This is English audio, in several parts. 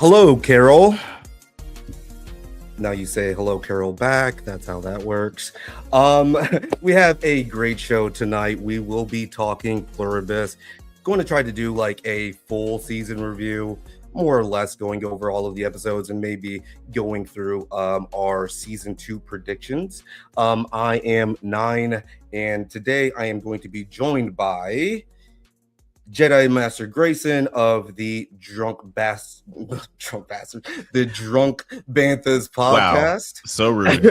Hello, Carol. Now you say hello, Carol, back. That's how that works. We have a great show tonight. We will be talking Pluribus. Going to try to do like a full season review, more or less going over all of the episodes and maybe going through our season 2 predictions. I am Nine, and today I am going to be joined by Jedi Master Grayson of the Drunk Bastard, the Drunk Banthas podcast. Wow, so rude.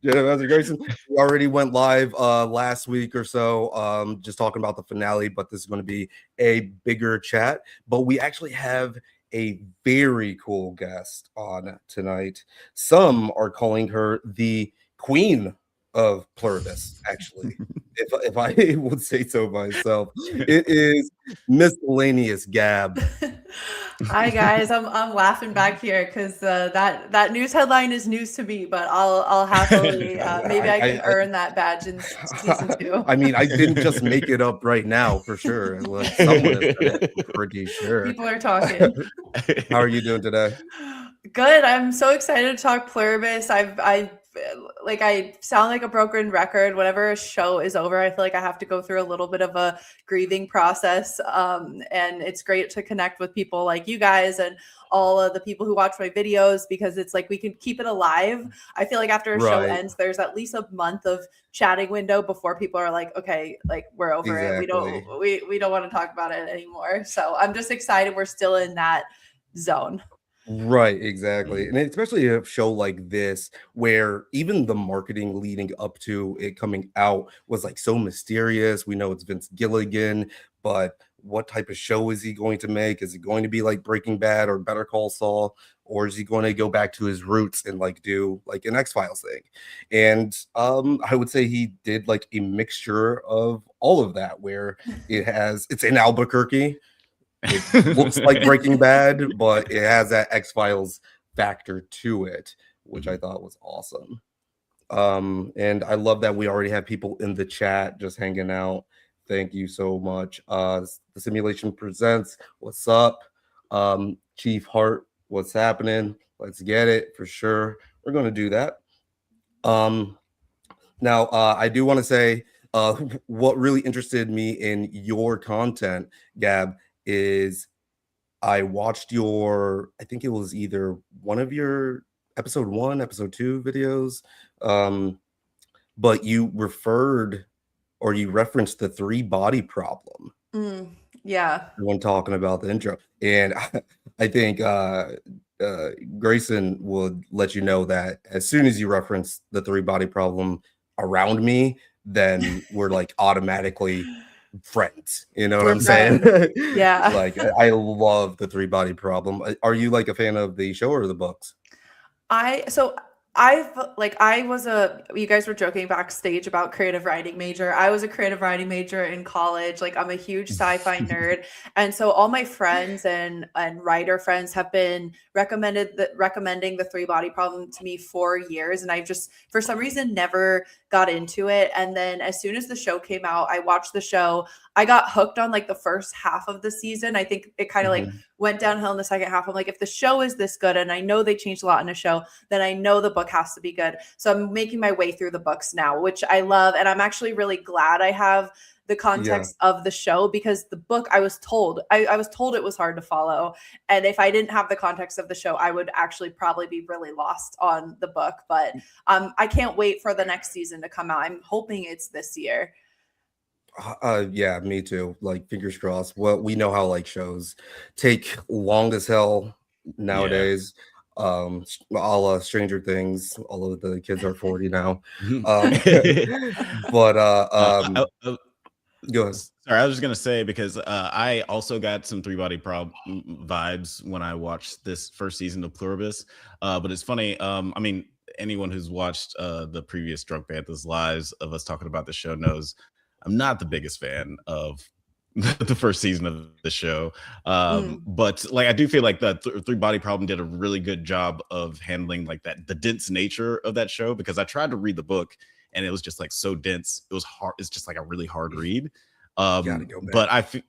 Jedi Master Grayson, we already went live last week or so, just talking about the finale, but this is going to be a bigger chat. But we actually have a very cool guest on tonight. Some are calling her the Queen of Pluribus, actually. if I would say so myself. It is Miscellaneous Gab. Hi guys, I'm laughing back here because that news headline is news to me, but I'll happily maybe I can earn that badge in season 2. I mean, I didn't just make it up right now for sure. Like, someone has done it, I'm pretty sure. People are talking. How are you doing today? Good. I'm so excited to talk Pluribus. I sound like a broken record. Whenever a show is over, I feel like I have to go through a little bit of a grieving process. And it's great to connect with people like you guys and all of the people who watch my videos, because it's like we can keep it alive. I feel like after a show ends, there's at least a month of chatting window before people are like, okay, like we're over it. We don't want to talk about it anymore. So I'm just excited we're still in that zone. Right, exactly. And especially a show like this, where even the marketing leading up to it coming out was like so mysterious. We know it's Vince Gilligan, but what type of show is he going to make? Is it going to be like Breaking Bad or Better Call Saul? Or is he going to go back to his roots and like do like an X-Files thing? And I would say he did like a mixture of all of that, where it's in Albuquerque. It looks like Breaking Bad, but it has that X-Files factor to it, which I thought was awesome. And I love that we already have people in the chat just hanging out. Thank you so much. The Simulation Presents, what's up? Chief Hart, what's happening? Let's get it for sure. We're going to do that. Now, I do want to say what really interested me in your content, Gab, is I watched I think it was either one of your episode 1, episode 2 videos, but you referenced the 3-body problem. Yeah. When talking about the intro. And I think Grayson would let you know that as soon as you reference the 3-body problem around me, then we're like automatically friends, you know what I'm saying? Yeah. Like, I love the 3-body problem. Are you like a fan of the show or the books? You guys were joking backstage about creative writing major. I was a creative writing major in college. Like, I'm a huge sci-fi nerd. And so all my friends and writer friends have been recommending the 3-body problem to me for years. And I've just, for some reason, never got into it. And then as soon as the show came out, I watched the show. I got hooked on like the first half of the season. I think it kind of like went downhill in the second half. I'm like, if the show is this good, and I know they changed a lot in the show, then I know the book has to be good. So I'm making my way through the books now, which I love. And I'm actually really glad I have the context of the show, because the book, I was told it was hard to follow. And if I didn't have the context of the show, I would actually probably be really lost on the book. But I can't wait for the next season to come out. I'm hoping it's this year. Yeah, me too. Like, fingers crossed. Well, we know how like shows take long as hell nowadays. A la Stranger Things. All of the kids are 40 now. Go ahead. Sorry, I was just gonna say, because I also got some 3-body problem vibes when I watched this first season of Pluribus. But it's funny. I mean, anyone who's watched the previous Drunk Banthas lives of us talking about the show knows I'm not the biggest fan of the first season of the show. But like, I do feel like the 3-body problem did a really good job of handling like the dense nature of that show, because I tried to read the book and it was just like so dense. It was hard. It's just like a really hard read. But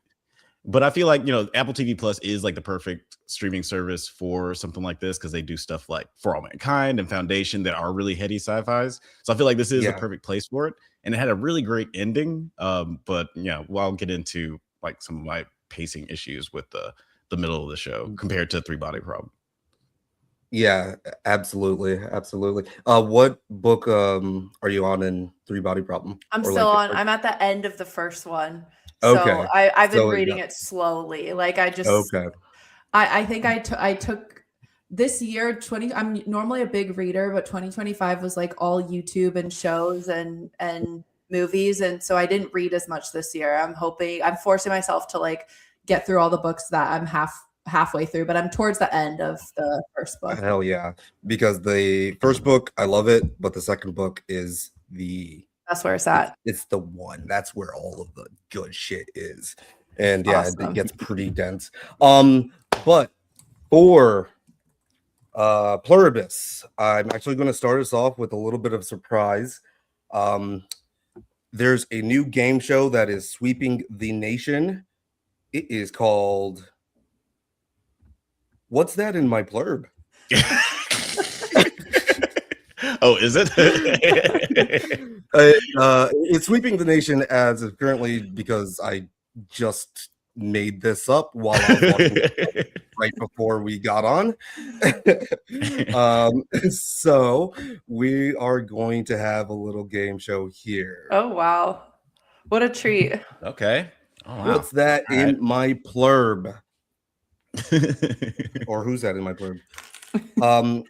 But I feel like, Apple TV Plus is like the perfect streaming service for something like this because they do stuff like For All Mankind and Foundation that are really heady sci-fis. So I feel like this is a perfect place for it. And it had a really great ending. But yeah, well, I'll get into like some of my pacing issues with the middle of the show compared to Three Body Problem. Yeah, absolutely. What book are you on in Three Body Problem? I'm still on. I'm at the end of the first one. So Okay. I've been reading it slowly. Like I think I took this year I'm normally a big reader, but 2025 was like all YouTube and shows and movies, and so I didn't read as much this year. I'm forcing myself to like get through all the books that I'm halfway through, but I'm towards the end of the first book. Hell yeah, because the first book I love it, but the second book is that's where it's at. It's the one. That's where all of the good shit is. And yeah, awesome. It gets pretty dense. But for Pluribus, I'm actually going to start us off with a little bit of surprise. There's a new game show that is sweeping the nation. It is called What's That in My Plurb? Oh, is it? It's sweeping the nation as of currently because I just made this up while I was watching it right before we got on. So we are going to have a little game show here. Oh, wow. What a treat. Okay. Oh, wow. What's that in my plurb? Or who's that in my plurb?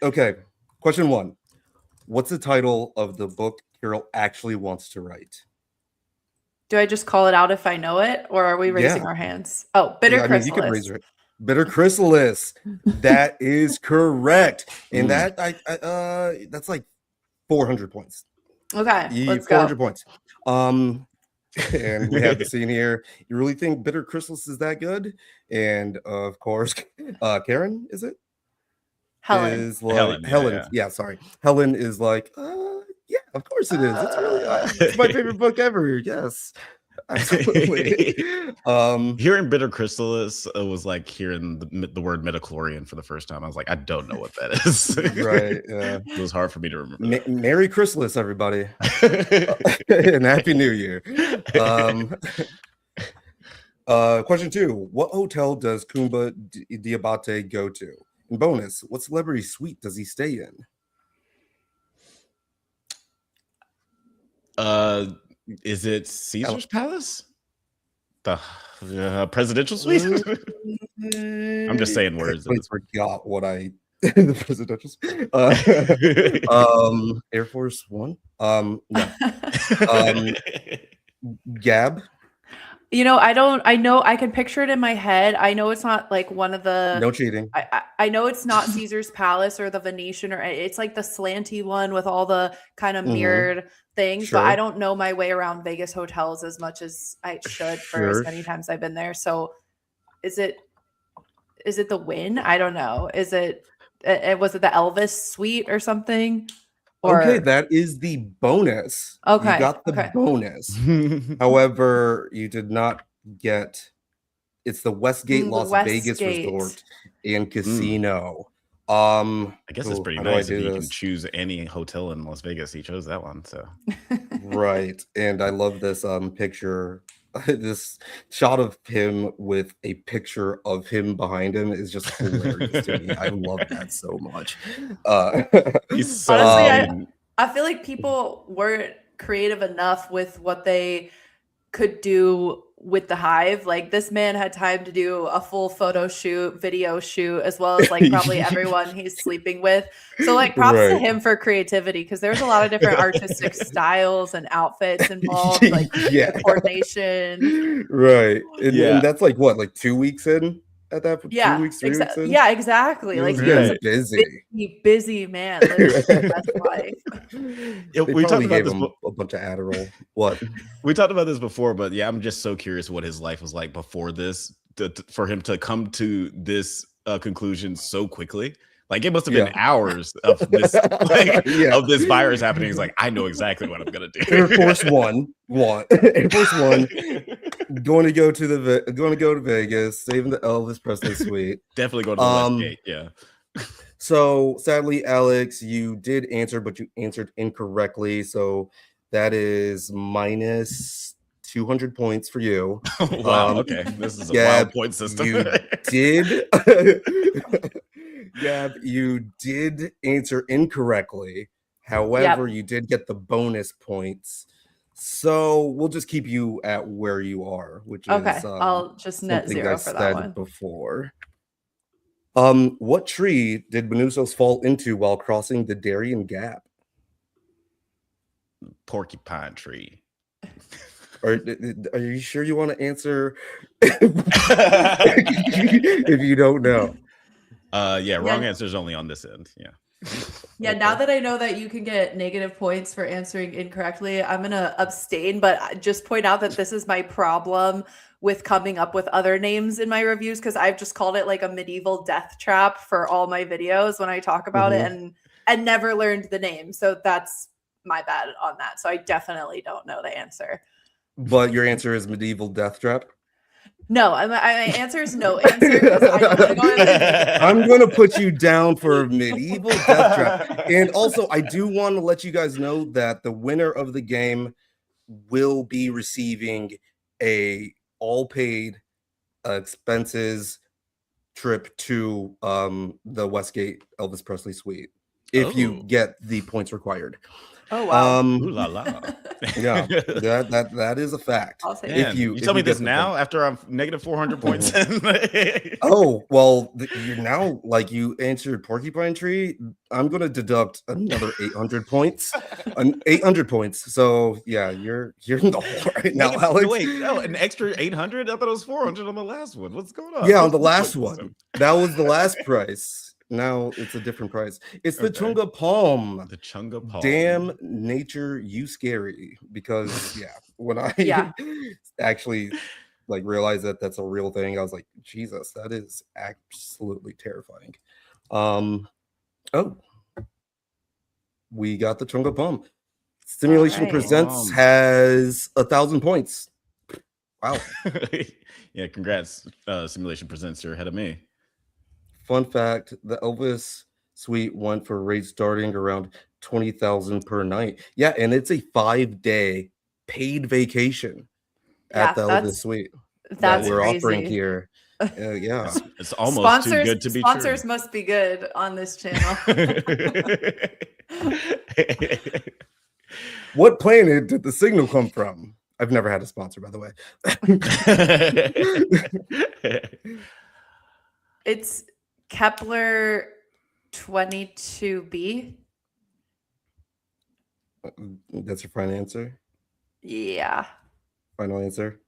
Okay. Question 1. What's the title of the book Carol actually wants to write? Do I just call it out if I know it, or are we raising our hands? Oh, Bitter Chrysalis. You can raise it. Bitter Chrysalis. That is correct. And that's like 400 points. Okay, let's 400 points. And we have the scene here. You really think Bitter Chrysalis is that good? And of course, Karen, is it? Helen. Is like, Helen. Yeah, sorry. Helen is like, yeah, of course it is. It's really it's my favorite book ever. Yes. Absolutely. Hearing Bitter Chrysalis was like hearing the word midichlorian for the first time. I was like, I don't know what that is. Right. Yeah. It was hard for me to remember. Merry Chrysalis, everybody. And Happy New Year. Question 2. What hotel does Kumba Diabate go to? And bonus, what celebrity suite does he stay in? Is it Caesar's Palace? The presidential suite? I'm just saying words. I forgot what the presidential suite. Air Force One? No. Gab? I know I can picture it in my head. I know it's not like one of the no cheating. I know it's not Caesar's Palace or the Venetian, or it's like the slanty one with all the kind of mirrored things. Sure. But I don't know my way around Vegas hotels as much as I should for as many times I've been there. So is it the Wynn? I don't know. Was it the Elvis suite or something? Okay, that is the bonus. Okay. You got the bonus. However, you did not get it's the Westgate Las Vegas Resort and Casino. I guess it's pretty nice if you can choose any hotel in Las Vegas. He chose that one, so right. And I love this picture. This shot of him with a picture of him behind him is just hilarious to me. I love that so much. He's so honestly, I feel like people weren't creative enough with what they could do with the Hive. Like, this man had time to do a full photo shoot, video shoot, as well as like probably everyone he's sleeping with. So like props to him for creativity, because there's a lot of different artistic styles and outfits involved, like coordination. Right. And that's like what, like 2 weeks in at that point? 2 weeks, 3 weeks in? Yeah, exactly. Like he was a busy man. That's life. Yeah, we talked about this a bunch of Adderall. What? We talked about this before, but yeah, I'm just so curious what his life was like before this, for him to come to this conclusion so quickly. Like it must have been hours of this of this virus happening. He's like, I know exactly what I'm gonna do. Air Force One, Air Force One, going to go to Vegas, saving the Elvis Presley suite. Definitely go to the West Gate. Yeah. So sadly, Alex, you did answer, but you answered incorrectly. So that is minus 200 points for you. Wow. Okay. This is a wild point system. You did. Gab, you did answer incorrectly. However, you did get the bonus points. So we'll just keep you at where you are, which is I'll just net 0 for that one. Before. What tree did Benusos fall into while crossing the Darien Gap? Porcupine tree. Are you sure you want to answer if you don't know? Wrong answer is only on this end. Yeah. Yeah, okay. Now that I know that you can get negative points for answering incorrectly, I'm going to abstain, but just point out that this is my problem with coming up with other names in my reviews, because I've just called it like a medieval death trap for all my videos when I talk about it and never learned the name. So that's my bad on that. So I definitely don't know the answer. But your answer is medieval death trap? No, my answer is no answer. I'm going to put you down for medieval death trap. And also, I do want to let you guys know that the winner of the game will be receiving a all-paid expenses trip to the Westgate Elvis Presley suite if you get the points required. Oh wow! Ooh la la. Yeah, that is a fact. If you tell me this now after I'm negative 400 points in. Oh well, you're now like you answered porcupine tree. I'm going to deduct another 800 points. 800 points. So yeah, you're in the hole right now, Alex. Wait, an extra 800? I thought it was 400 on the last one. What's going on? Yeah, on the last one. That was the last price. Now it's a different price. It's the Chunga Palm. The Chunga Palm. Damn nature, you scary. Because when I actually like realized that that's a real thing, I was like, Jesus, that is absolutely terrifying. We got the Chunga Palm. Simulation Presents has 1,000 points. Wow. Yeah, congrats. Simulation Presents, you're ahead of me. Fun fact, the Elvis suite went for rates starting around 20,000 per night. Yeah, and it's a 5-day paid vacation at the Elvis suite that we're offering here. It's almost too good to be true. Sponsors must be good on this channel. What planet did the signal come from? I've never had a sponsor, by the way. It's Kepler 22b. That's your final answer? Yeah. Final answer?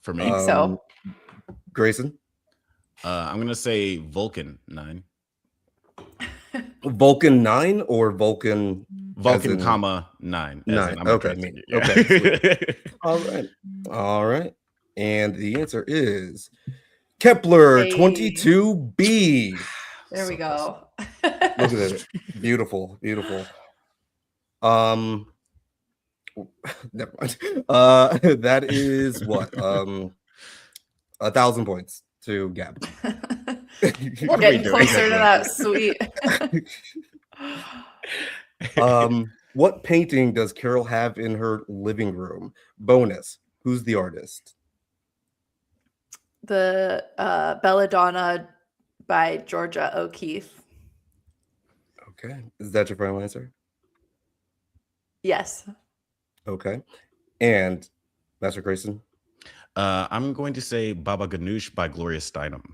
For me? I think so. Grayson? I'm going to say Vulcan 9. Vulcan 9 or Vulcan? Vulcan, comma 9. 9. Okay. Okay. All right. And the answer is Kepler 22b. There we go. Look at it. Beautiful. Never mind. That is what? 1,000 points to Gab. We're getting closer to that sweet. What painting does Carol have in her living room? Bonus. Who's the artist? The Belladonna by Georgia O'Keeffe. Okay. Is that your final answer? Yes. Okay. And Master Grayson? I'm going to say Baba Ganoush by Gloria Steinem.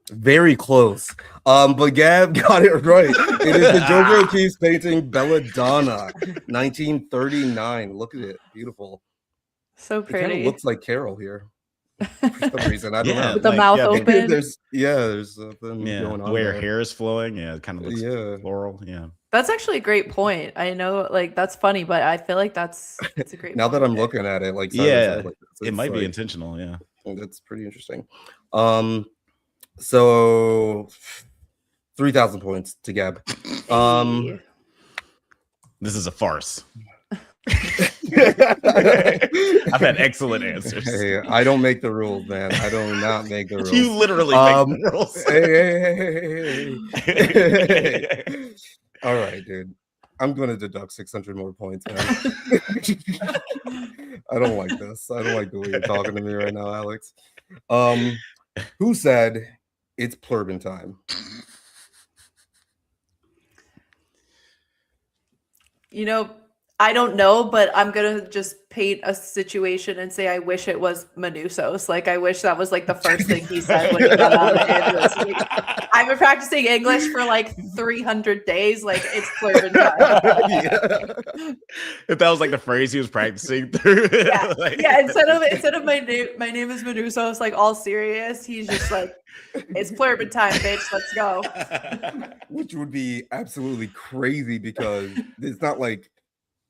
Very close. But Gab got it right. It is the Georgia O'Keeffe's painting Belladonna, 1939. Look at it. Beautiful. So pretty. It kind of looks like Carol here. For some reason. I don't know. With the mouth open. There's something going on. Where hair is flowing. Yeah, it kind of looks floral. Yeah. That's actually a great point. I know, like, that's funny, but I feel like it's a great now point that I'm looking at it, like, it might be intentional. Yeah. That's pretty interesting. So 3,000 points to Gab. Hey. This is a farce. I've had excellent answers. Hey, I don't make the rules, man. I do not make the rules. You literally make the rules. Hey. All right, dude. I'm going to deduct 600 more points, man. I don't like this. I don't like the way you're talking to me right now, Alex. Who said it's Pluribus time? You know, I don't know, but I'm gonna just paint a situation and say I wish it was Manusos. Like I wish that was like the first thing he said when he got on it. Like, I've been practicing English for like 300 days. Like it's Pluribus time. Yeah. If that was like the phrase he was practicing through. Yeah, Like... yeah. Instead of my name is Manusos, like all serious. He's just like, it's Pluribus time, bitch. Let's go. Which would be absolutely crazy because it's not like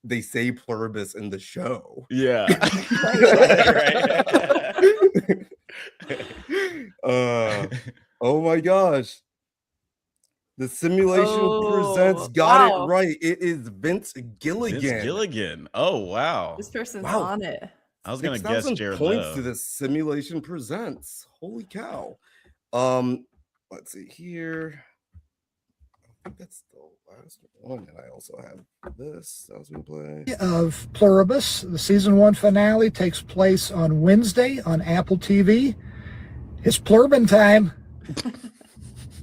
they say Pluribus in the show. Yeah. Right. Oh my gosh. The simulation presents got it right. It is Vince Gilligan. Vince Gilligan. Oh wow. This person's on it. I was gonna guess Jared points Lowe. to the simulation presents. Holy cow. Let's see here. I think that's the last one, and I also have this I was gonna play. Of Pluribus, the season 1 finale takes place on Wednesday on Apple TV. It's Pluribus time.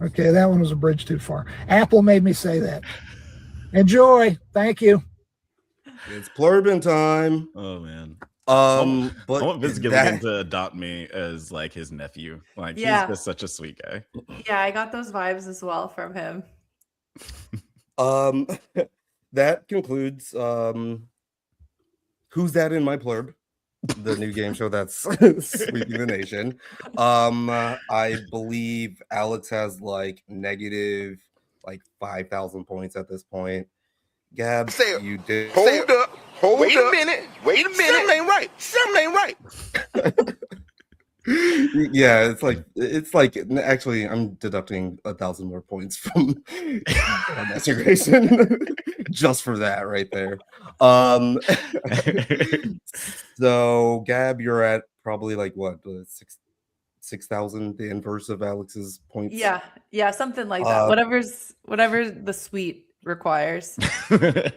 Okay, that one was a bridge too far. Apple made me say that. Enjoy. Thank you. It's Pluribus time. Oh man. But I want Vince Gilligan to adopt me as like his nephew. Like he's just such a sweet guy. Yeah, I got those vibes as well from him. That concludes Who's That in My Plurb, the new game show that's sweeping the nation. I believe Alex has like negative like 5,000 points at this point. Gab, you did. Hold up. Wait a minute. Something ain't right. Yeah, it's like actually I'm deducting 1,000 more points from Master Grayson just for that right there. So Gab, you're at probably like what 6,000, the inverse of Alex's points. Yeah, something like that. Whatever the suite requires.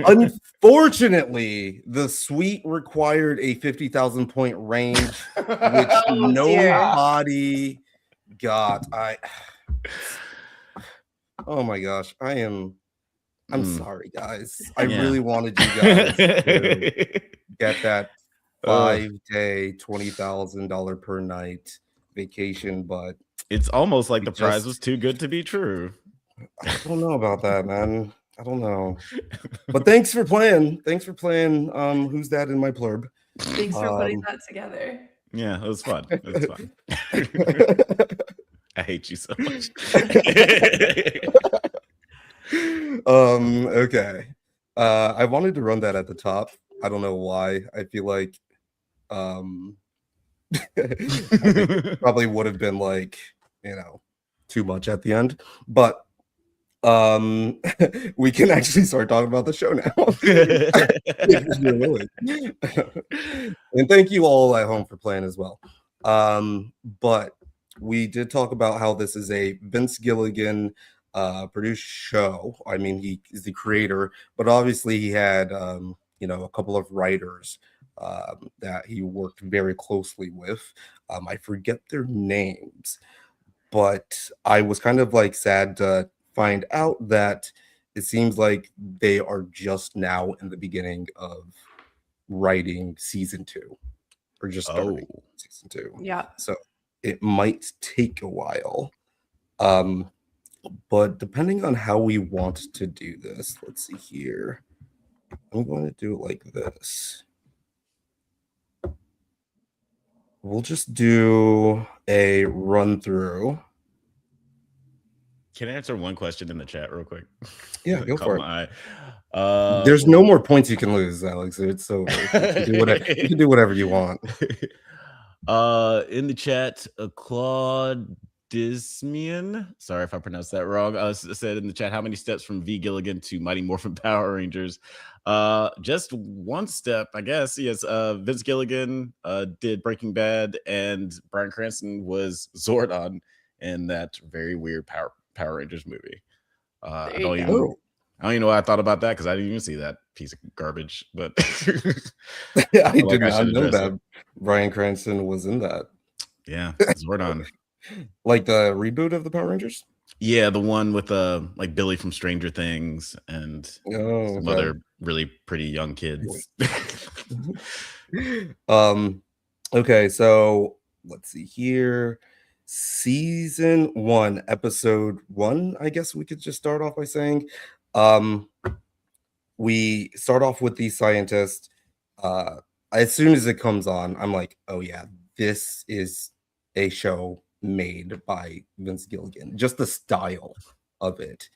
Unfortunately, the suite required a 50,000 point range, which nobody got. Oh my gosh, I'm sorry, guys. I really wanted you guys to get that 5-day, $20,000 per night vacation, but it's almost like the prize was too good to be true. I don't know about that, man. I don't know. But thanks for playing. Who's That in My Plurb? Thanks for putting that together. Yeah, it was fun. I hate you so much. Okay. I wanted to run that at the top. I don't know why. I feel like I think probably would have been like, too much at the end. But we can actually start talking about the show now. And thank you all at home for playing as well. But we did talk about how this is a Vince Gilligan produced show. I mean, he is the creator, but obviously he had a couple of writers that he worked very closely with. I forget their names, but I was kind of like sad to find out that it seems like they are just now in the beginning of writing season 2, or just starting season 2. Yeah. So it might take a while. But depending on how we want to do this, let's see here. I'm going to do it like this. We'll just do a run through. Can I answer one question in the chat real quick? Yeah, go for it. There's no more points you can lose, Alex. It's over. You can do whatever you want. In the chat, Claude Dismian, sorry if I pronounced that wrong, said in the chat, how many steps from V. Gilligan to Mighty Morphin Power Rangers? Just one step, I guess. Yes, Vince Gilligan did Breaking Bad, and Bryan Cranston was Zordon in that very weird Power Rangers movie. I don't even know why I thought about that, because I didn't even see that piece of garbage. But I did not know that Bryan Cranston was in that. Yeah, Zordon. Like the reboot of the Power Rangers? Yeah, the one with like Billy from Stranger Things and some other really pretty young kids. Okay, so let's see here. Season 1, episode 1, I guess we could just start off by saying. We start off with the scientist. As soon as it comes on, I'm like, oh yeah, this is a show made by Vince Gilligan. Just the style of it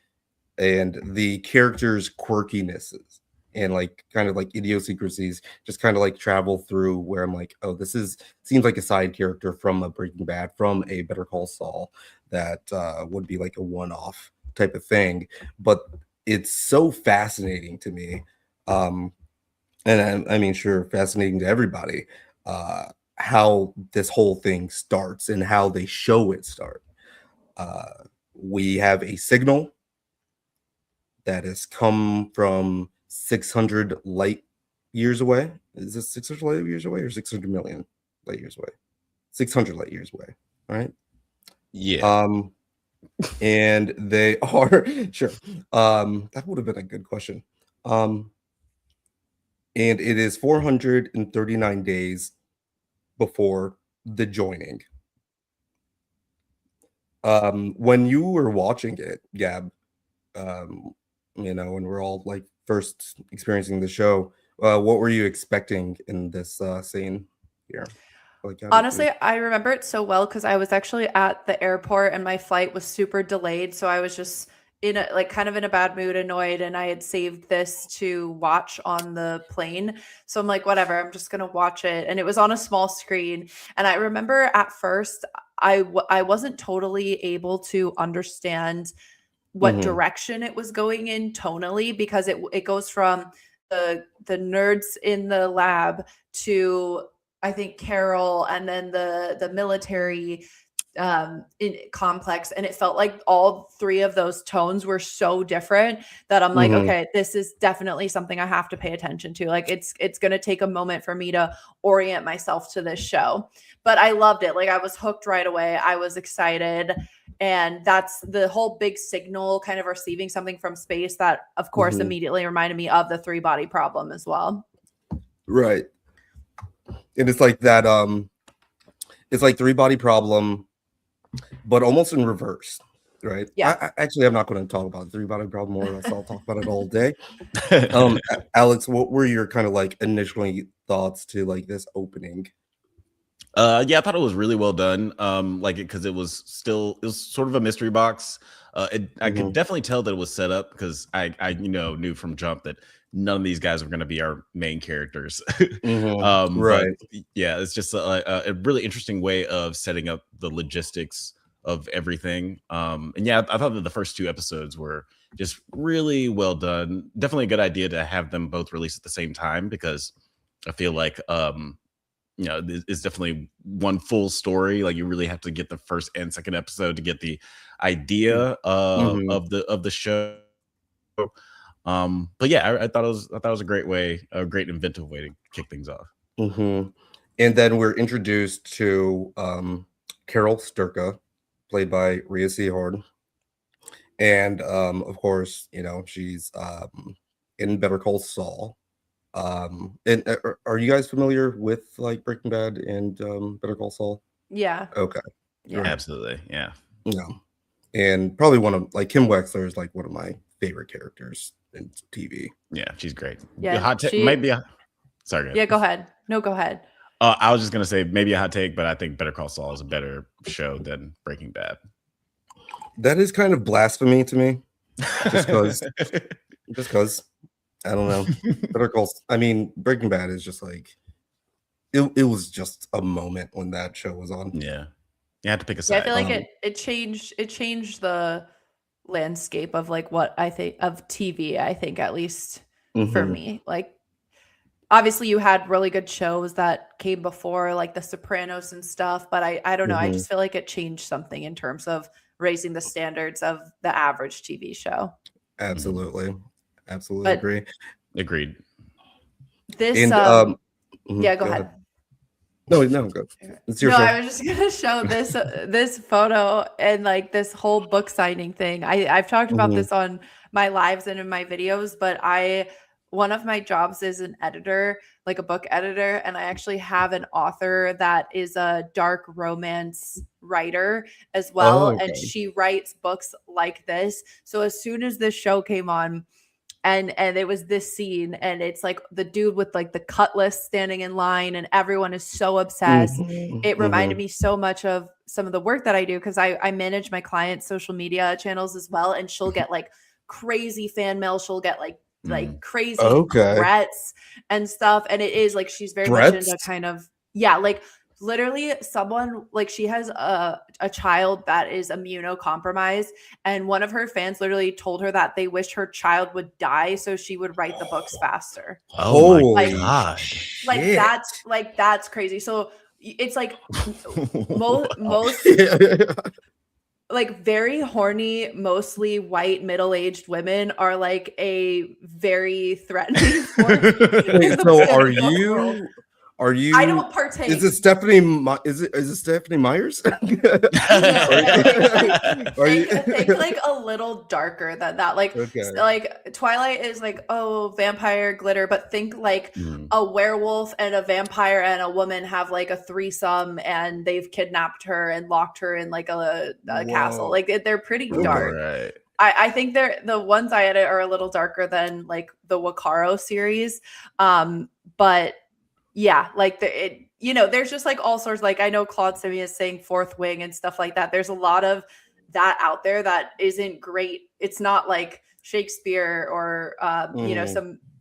and the characters' quirkinesses and like kind of like idiosyncrasies just kind of like travel through where I'm like, oh, seems like a side character from a Breaking Bad, from a Better Call Saul, that would be like a one-off type of thing. But it's so fascinating to me. And I mean, sure, fascinating to everybody. How this whole thing starts and how they show it start. We have a signal that has come from 600 light years away. Is this 600 light years away or 600 million light years away? 600 light years away, right? Yeah. And they are sure. That would have been a good question. And it is 439 days before the joining. When you were watching it, Gab, you know, when we're all like first experiencing the show, what were you expecting in this scene here? Like, honestly, I remember it so well because I was actually at the airport and my flight was super delayed. So I was just in a like kind of in a bad mood, annoyed, and I had saved this to watch on the plane. So I'm like, whatever, I'm just gonna watch it. And it was on a small screen. And I remember at first I wasn't totally able to understand what direction it was going in tonally, because it goes from the nerds in the lab to I think Carol, and then the military complex, and it felt like all three of those tones were so different that I'm like, okay, this is definitely something I have to pay attention to. Like it's going to take a moment for me to orient myself to this show, but I loved it. Like I was hooked right away. I was excited, and that's the whole big signal kind of receiving something from space that of course immediately reminded me of the 3-body problem as well. Right. And it's like that it's like 3-body problem, but almost in reverse, right? Yeah. Actually, I'm not going to talk about the 3-body problem more or else I'll talk about it all day. Alex, what were your kind of like initially thoughts to like this opening? Yeah, I thought it was really well done. Like because it was sort of a mystery box. I could definitely tell that it was set up because I knew from jump that none of these guys were going to be our main characters. Right. But yeah, it's just a really interesting way of setting up the logistics of everything. And yeah, I thought that the first 2 episodes were just really well done. Definitely a good idea to have them both released at the same time, because I feel like it's definitely one full story. Like you really have to get the first and second episode to get the idea of the show. But yeah, I thought it was a great inventive way to kick things off. And then we're introduced to Carol Sturka, played by Rhea Seehorn, and of course, she's in Better Call Saul. And are you guys familiar with like Breaking Bad and Better Call Saul? Yeah. Okay. Yeah. Absolutely. Yeah. Yeah. And probably one of like Kim Wexler is like one of my favorite characters in TV. Yeah, she's great. Yeah. Hot take might be sorry. Yeah, go ahead. No, go ahead. I was just gonna say maybe a hot take, but I think Better Call Saul is a better show than Breaking Bad. That is kind of blasphemy to me. Just because I don't know. Breaking Bad is just like it was just a moment when that show was on. Yeah. You have to pick a Yeah, I side. feel like it changed the landscape of like what I think of TV, I think, at least for me. Like obviously you had really good shows that came before, like The Sopranos and stuff, but I don't know. I just feel like it changed something in terms of raising the standards of the average TV show. Absolutely. Absolutely But agree. Agreed. this And yeah, go ahead. No, go. It's your show. I was just gonna show this photo and like this whole book signing thing. I've talked about this on my lives and in my videos, but one of my jobs is an editor, like a book editor, and I actually have an author that is a dark romance writer as well, and she writes books like this. So as soon as this show came on, and it was this scene, and it's like the dude with like the cutlass standing in line, and everyone is so obsessed. It reminded me so much of some of the work that I do, because I manage my clients' social media channels as well, and she'll get like crazy fan mail. She'll get like crazy threats and stuff, and it is like she's very much into kind of like literally someone, like she has a child that is immunocompromised, and one of her fans literally told her that they wish her child would die so she would write the books faster. Oh my god. That's crazy. So it's like most like very horny, mostly white middle-aged women are like a very threatening force. Wait, so are you I don't partake. Is it Stephanie Myers? Think like a little darker than that. Like like Twilight is like, oh, vampire glitter, but think like a werewolf and a vampire and a woman have like a threesome, and they've kidnapped her and locked her in like a castle. Like they're pretty dark. Right. I think the ones I edit are a little darker than like the Wakaro series. But yeah, like there's just like all sorts, like I know Claude Simi is saying Fourth Wing and stuff like that. There's a lot of that out there that isn't great. It's not like Shakespeare or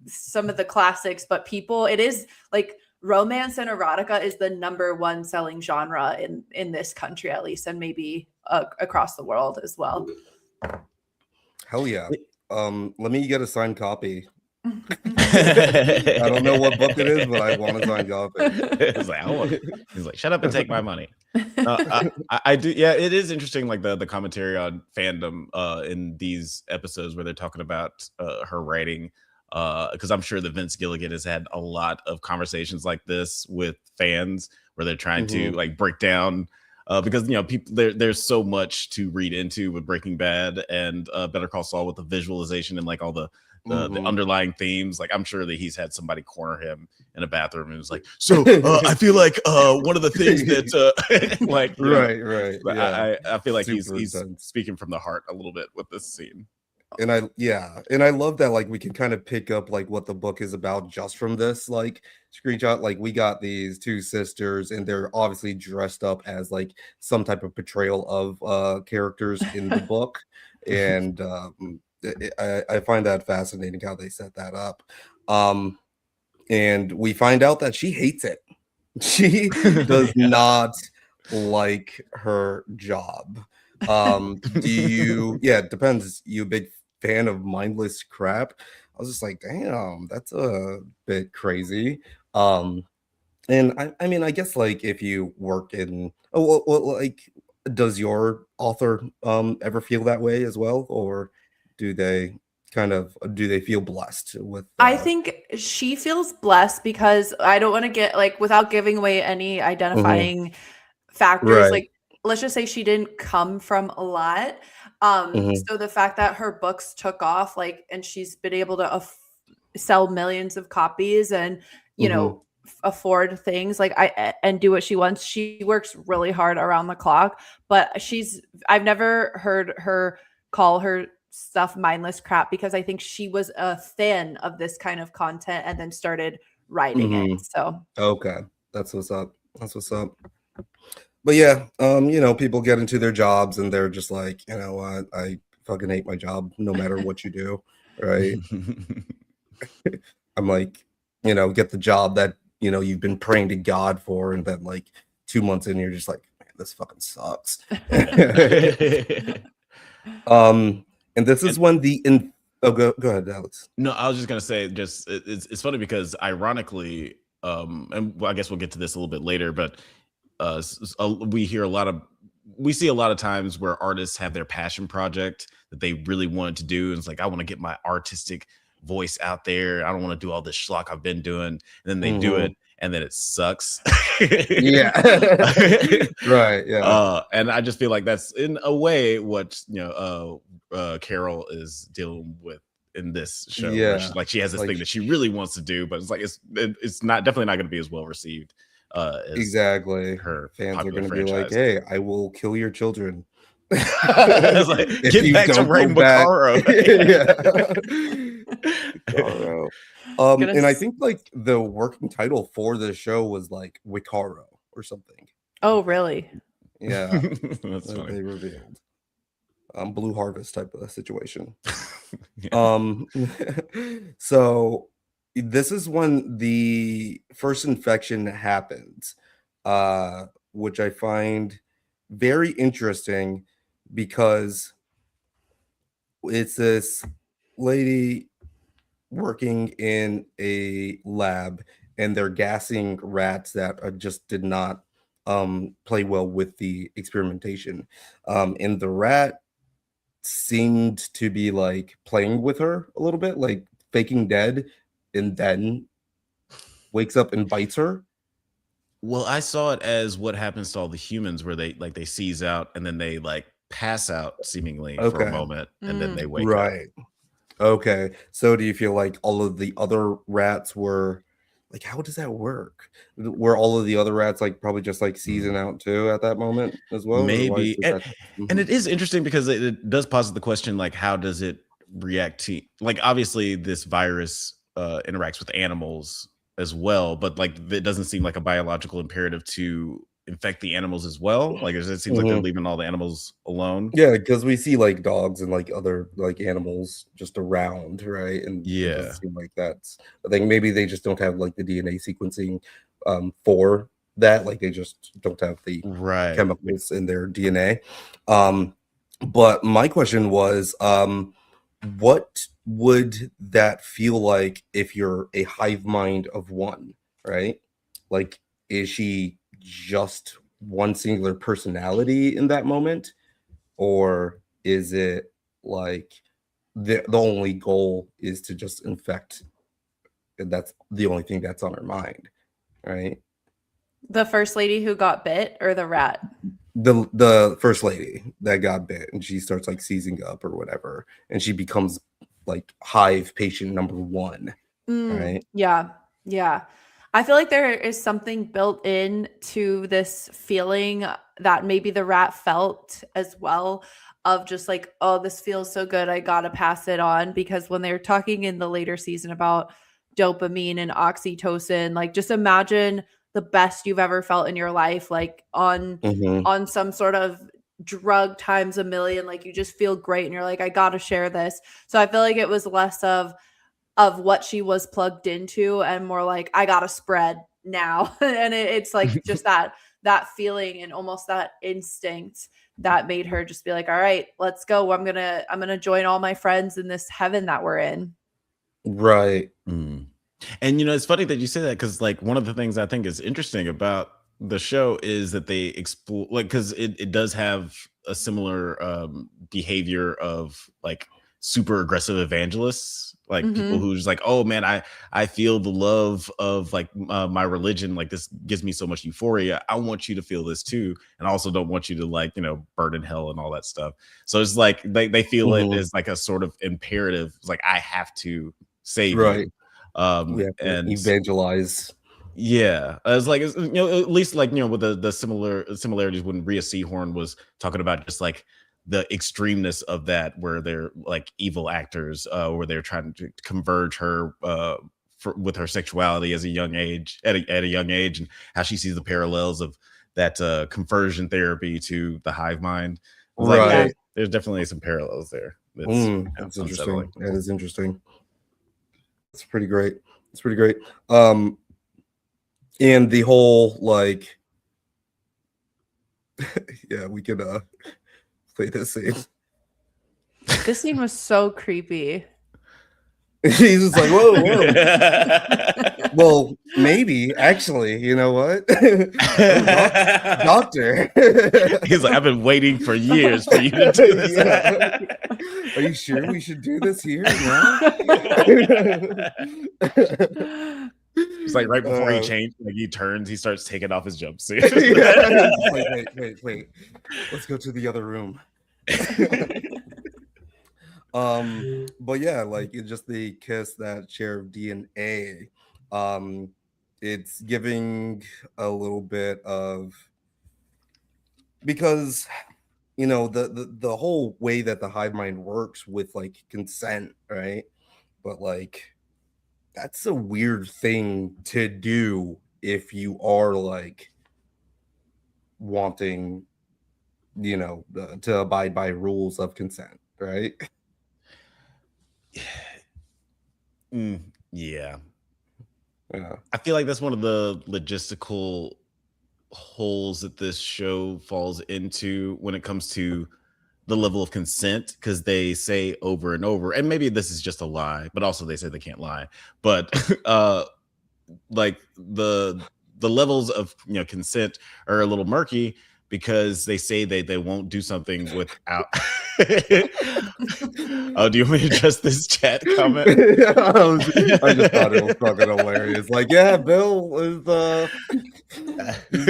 some of the classics, but it is like romance and erotica is the #1 selling genre in this country, at least, and maybe across the world as well. Hell yeah. Let me get a signed copy. I don't know what book it is, but I want a signed copy. He's like, shut up and take my money. I do. Yeah, it is interesting, like the commentary on fandom in these episodes where they're talking about her writing, because I'm sure that Vince Gilligan has had a lot of conversations like this with fans where they're trying to like break down, because people there's so much to read into with Breaking Bad and Better Call Saul with the visualization and like all the underlying themes. Like I'm sure that he's had somebody corner him in a bathroom and was like, so I feel like one of the things that like right. Yeah. I feel like he's intense. speaking from the heart a little bit with this scene. And I love that like we can kind of pick up like what the book is about just from this like screenshot. Like we got these two sisters and they're obviously dressed up as like some type of portrayal of characters in the book. And I find that fascinating how they set that up. And we find out that she hates it. She does not like her job. It depends. You a big fan of mindless crap? I was just like, damn, that's a bit crazy. And I mean, I guess like if you work in like, does your author ever feel that way as well, or do they feel blessed with I think she feels blessed, because I don't want to get like, without giving away any identifying factors, like let's just say she didn't come from a lot. So the fact that her books took off, like, and she's been able to sell millions of copies and afford things like and do what she wants. She works really hard around the clock, but I've never heard her call her stuff mindless crap, because I think she was a fan of this kind of content and then started writing it. So okay, that's what's up. But yeah, people get into their jobs and they're just like, you know what, I fucking hate my job no matter what you do, right? I'm like, get the job that you've been praying to God for, and then like 2 months in, you're just like, man, this fucking sucks. And this is when go ahead, Alex. No, I was just gonna say, just it's funny because ironically, and I guess we'll get to this a little bit later, but we see a lot of times where artists have their passion project that they really wanted to do, and it's like, I want to get my artistic voice out there. I don't want to do all this schlock I've been doing, and then they do it, and then it sucks. Yeah. Right. Yeah. And I just feel like that's in a way what Carol is dealing with in this show. Yeah. She has this thing that she really wants to do, but it's like it's not definitely not going to be as well received. Exactly. Her fans are going to franchise. be like, "Hey, I will kill your children." It's like, get back to Ray Macaro. And I think like the working title for the show was like Wicaro or something. Oh, really? Yeah. That's funny. They revealed. Blue Harvest type of situation. So this is when the first infection happens, which I find very interesting because it's this lady working in a lab and they're gassing rats that just did not play well with the experimentation. And the rat seemed to be like playing with her a little bit, like faking dead, and then wakes up and bites her. Well, I saw it as what happens to all the humans, where they seize out and then they like pass out seemingly for a moment, and then they wake up. Right. Okay. So do you feel like all of the other rats were like, how does that work? Were all of the other rats like probably just like season out too at that moment as well? Maybe. And it is interesting because it does posit the question, like, how does it react to, like, obviously this virus interacts with animals as well, but like it doesn't seem like a biological imperative to infect the animals as well. Like it seems like they're leaving all the animals alone. Yeah, because we see like dogs and like other like animals just around, right? And it doesn't seem like that's, I think maybe they just don't have like the DNA sequencing for that. Like they just don't have the chemicals in their DNA. But my question was, what would that feel like if you're a hive mind of one, right? Like, is she just one singular personality in that moment, or is it like the only goal is to just infect, and that's the only thing that's on her mind, right? The first lady who got bit, or the rat? The first lady that got bit, and she starts like seizing up or whatever, and she becomes like hive patient number one, right? Yeah. I feel like there is something built in to this feeling that maybe the rat felt as well, of just like, oh, this feels so good, I gotta pass it on. Because when they're talking in the later season about dopamine and oxytocin, like just imagine the best you've ever felt in your life, like on some sort of drug times a million. Like you just feel great and you're like, I gotta share this. So I feel like it was less of what she was plugged into and more like, I gotta spread now. And it's like just that feeling and almost that instinct that made her just be like, all right, let's go. I'm gonna join all my friends in this heaven that we're in. Right. And it's funny that you say that, because like one of the things I think is interesting about the show is that they explore, like, because it does have a similar behavior of like super aggressive evangelists, like people who's like, oh man, I feel the love of like my religion, like this gives me so much euphoria, I want you to feel this too, and I also don't want you to like burn in hell and all that stuff. So it's like they feel it as like a sort of imperative. It's like, I have to save you. And evangelize. Yeah, it's like, at least like with the similarities when Rhea Seehorn was talking about just like the extremeness of that, where they're like evil actors, where they're trying to converge her with her sexuality at a young age, and how she sees the parallels of that conversion therapy to the hive mind. Right. Like, there's definitely some parallels there. That's interesting. That is interesting. It's pretty great. And the whole like Yeah, we can play this scene. This scene was so creepy. He's just like, whoa, whoa. Well, maybe actually, you know what? Oh, doctor. He's like, I've been waiting for years for you to do this. Yeah. Are you sure we should do this here now? It's like right before he changed, like he turns, he starts taking off his jumpsuit. Yeah. Wait. Let's go to the other room. But yeah, like it's just the kiss that share of DNA. It's giving a little bit of, because you know the whole way that the hive mind works with like consent, right? But like that's a weird thing to do if you are like wanting, you know, to abide by rules of consent, right? Yeah. Yeah. I feel like that's one of the logistical holes that this show falls into when it comes to the level of consent, because they say over and over, and maybe this is just a lie, but also they say they can't lie, but like the levels of, you know, consent are a little murky because they say they won't do something without oh, do you want me to address this chat comment? I just thought it was fucking hilarious. Like, yeah, Bill is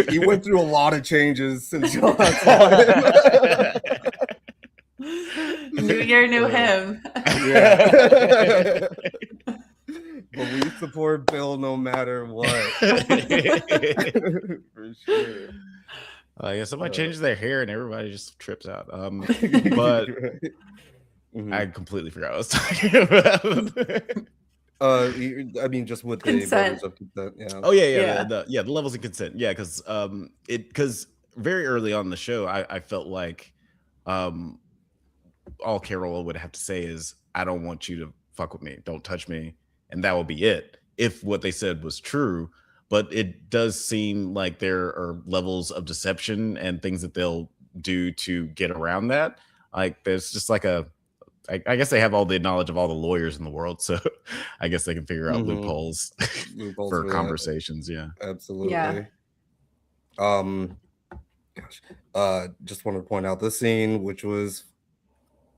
he went through a lot of changes since you last saw him. New year, new him. Yeah. But we support Bill no matter what. For sure. Yeah, somebody changes their hair and everybody just trips out. But I completely forgot what I was talking about. I mean, just with Consent. the levels of consent. Yeah. Oh yeah. The levels of consent. Yeah, because very early on in the show, I felt like all Carol would have to say is, I don't want you to fuck with me, don't touch me, and that will be it, if what they said was true. But it does seem like there are levels of deception and things that they'll do to get around that. Like there's just like I guess they have all the knowledge of all the lawyers in the world, so I guess they can figure out loopholes for conversations. Yeah, absolutely. Yeah. Just want to point out this scene, which was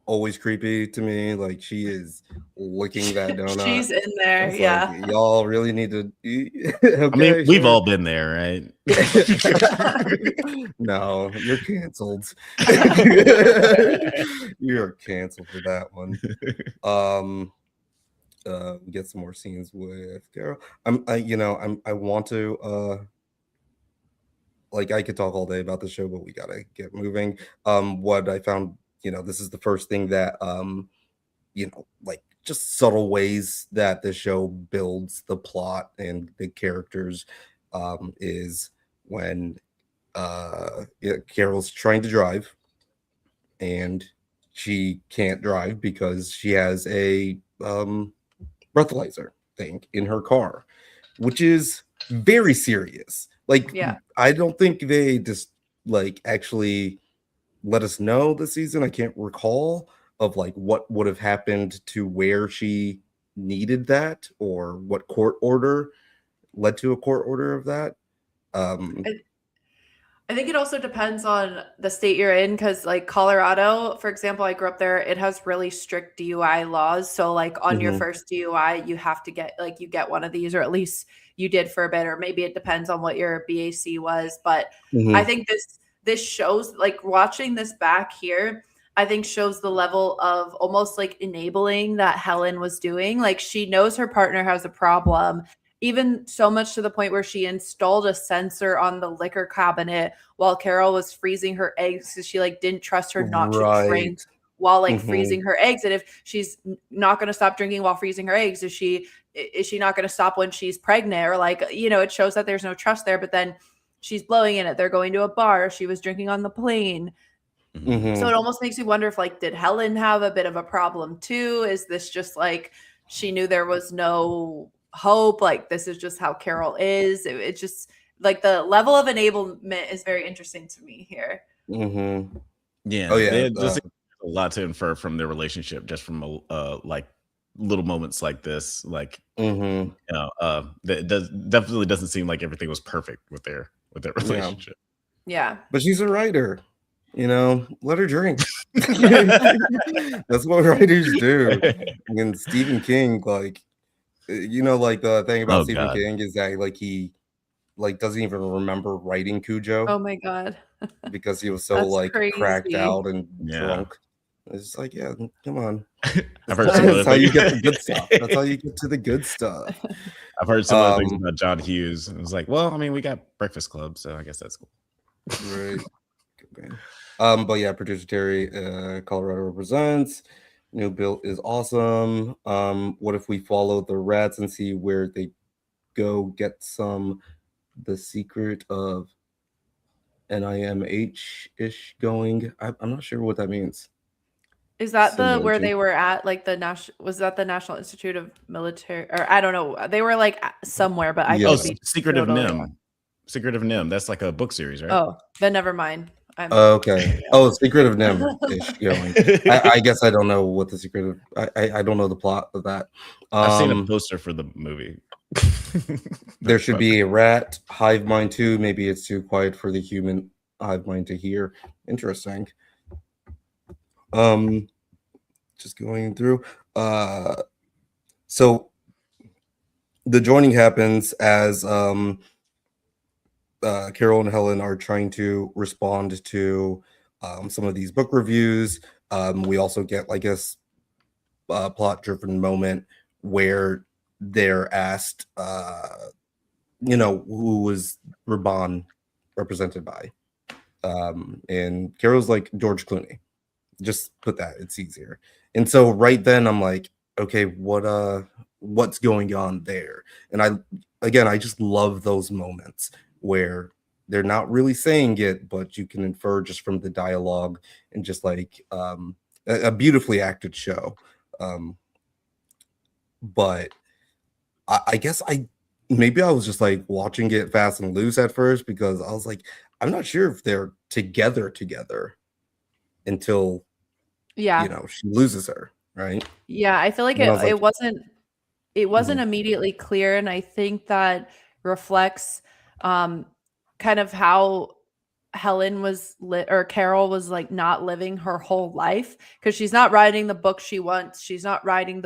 always creepy to me. Like she is licking that donut. She's in there. Yeah. Like, y'all really need to eat. okay, I mean, we've all been there, right? No, you're canceled. You're canceled for that one. We get some more scenes with Carol. I want to like I could talk all day about the show, but we gotta get moving. What I found, you know, this is the first thing that you know, like just subtle ways that the show builds the plot and the characters is when Carol's trying to drive and she can't drive because she has a breathalyzer thing in her car, which is very serious. Like, I don't think they just like actually let us know this season. I can't recall of like what would have happened to where she needed that or what court order led to a court order of that. I think it also depends on the state you're in, because like Colorado, for example, I grew up there, it has really strict DUI laws. So like on your first DUI, you have to get like, you get one of these, or at least you did for a bit, or maybe it depends on what your BAC was. But I think this shows, like watching this back here, I think shows the level of almost like enabling that Helen was doing. Like she knows her partner has a problem, even so much to the point where she installed a sensor on the liquor cabinet while Carol was freezing her eggs, because she like didn't trust her not to drink while like freezing her eggs. And if she's not going to stop drinking while freezing her eggs, is she not going to stop when she's pregnant? Or like, you know, it shows that there's no trust there. But then she's blowing in it. They're going to a bar. She was drinking on the plane. So it almost makes you wonder if like, did Helen have a bit of a problem too? Is this just like she knew there was no hope? Like this is just how Carol is. It just like the level of enablement is very interesting to me here. Mm-hmm. Yeah. Oh yeah. There's a lot to infer from their relationship just from like little moments like this. Like Mm-hmm. that definitely doesn't seem like everything was perfect with their relationship. Yeah. But she's a writer. Let her drink. That's what writers do. And Stephen King, like, like the thing about Oh, Stephen God. King is that like he like doesn't even remember writing Cujo Oh my God. because he was so That's like cracked crazy. out and Yeah. drunk. It's like, yeah, come on. I've heard some That's other how you things. get the good stuff. That's how you get to the good stuff. I've heard some other things about John Hughes. It was like, well, I mean, we got Breakfast Club, so I guess that's cool. Right. But yeah, producer Terry, Colorado represents. New Bill is awesome. What if we follow the rats and see where they go get some the secret of NIMH-ish going? I'm not sure what that means. Is that Some where mention. they were at, like was that the National Institute of Military, or I don't know. They were like somewhere, but I Yeah. could be Secret of totally Nim. wrong. Secret of Nim. That's like a book series, right? Oh, then never mind. Okay. Oh, Secret of Nim-ish going. I guess I don't know what the secret of. I don't know the plot of that. I've seen a poster for the movie. There should be a rat hive mind too. Maybe it's too quiet for the human hive mind to hear. Interesting. Just going through. So the joining happens as Carol and Helen are trying to respond to some of these book reviews. We also get like a plot-driven moment where they're asked, who was Raban represented by, and Carol's like George Clooney. Just put that; it's easier. And so right then, I'm like, okay, what's going on there? And I just love those moments where they're not really saying it, but you can infer just from the dialogue and just like a beautifully acted show. But I guess maybe I was just like watching it fast and loose at first because I was like, I'm not sure if they're together until Yeah. she loses her, right? Yeah, I feel like And I was like, it wasn't immediately clear, and I think that reflects kind of how Helen was or Carol was like not living her whole life, because she's not writing the book she wants. She's not writing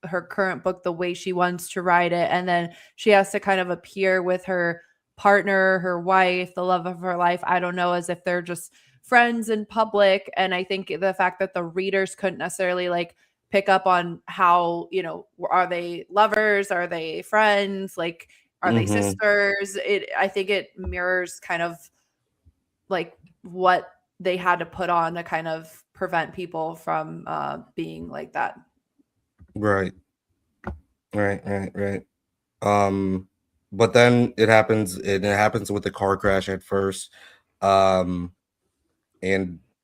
her current book the way she wants to write it, and then she has to kind of appear with her partner, her wife, the love of her life. I don't know, as if they're just friends in public. And I think the fact that the readers couldn't necessarily like pick up on how, are they lovers? Are they friends? Like, are they sisters? I think it mirrors kind of like what they had to put on to kind of prevent people from being like that. Right. But then it happens with the car crash at first. And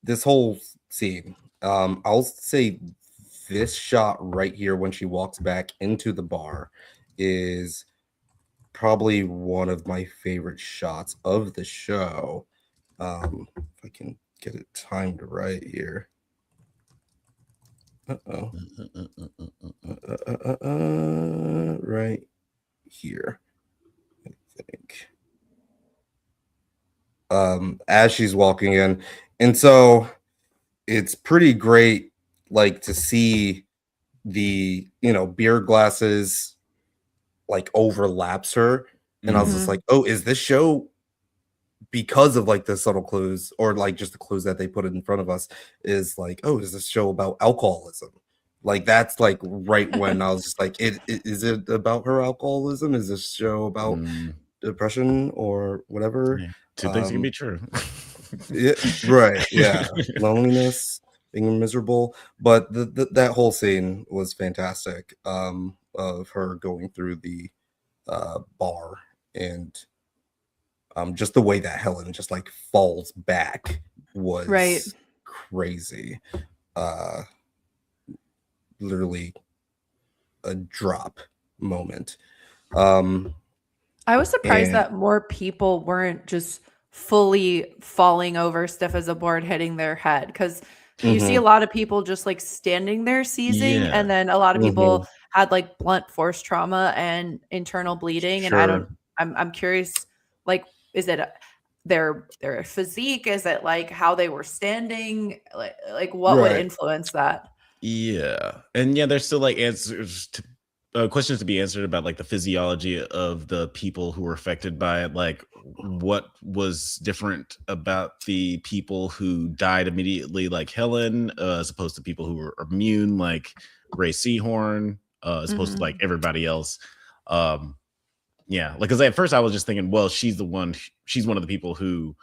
this whole scene, I'll say this shot right here when she walks back into the bar is probably one of my favorite shots of the show. If I can get it timed right here. Right here, I think. As she's walking in, and so it's pretty great, like to see the beer glasses like overlaps her, and I was just like, oh, is this show because of like the subtle clues or like just the clues that they put in front of us is like, oh, is this show about alcoholism? Like that's like right when I was just like, is it about her alcoholism? Is this show about depression or whatever? Yeah. Two things can be true. Right. Yeah. Loneliness, being miserable. But that whole scene was fantastic. Of her going through the bar and just the way that Helen just like falls back was crazy. Literally a drop moment. I I was surprised And that more people weren't just fully falling over stiff as a board, hitting their head, because you see a mhm, lot of people just like standing there seizing, Yeah. and then a lot of mhm, people had like blunt force trauma and internal bleeding. And sure. I'm curious, like, is it their physique? Is it like how they were standing? Like what would Right. influence that? Yeah, and yeah, there's still like answers to questions to be answered about like the physiology of the people who were affected by it. Like, what was different about the people who died immediately, like Helen, as opposed to people who were immune, like Ray Seahorn, as opposed to like Mhm. everybody else. Um, yeah, like because at first I was just thinking, well, she's one of the people who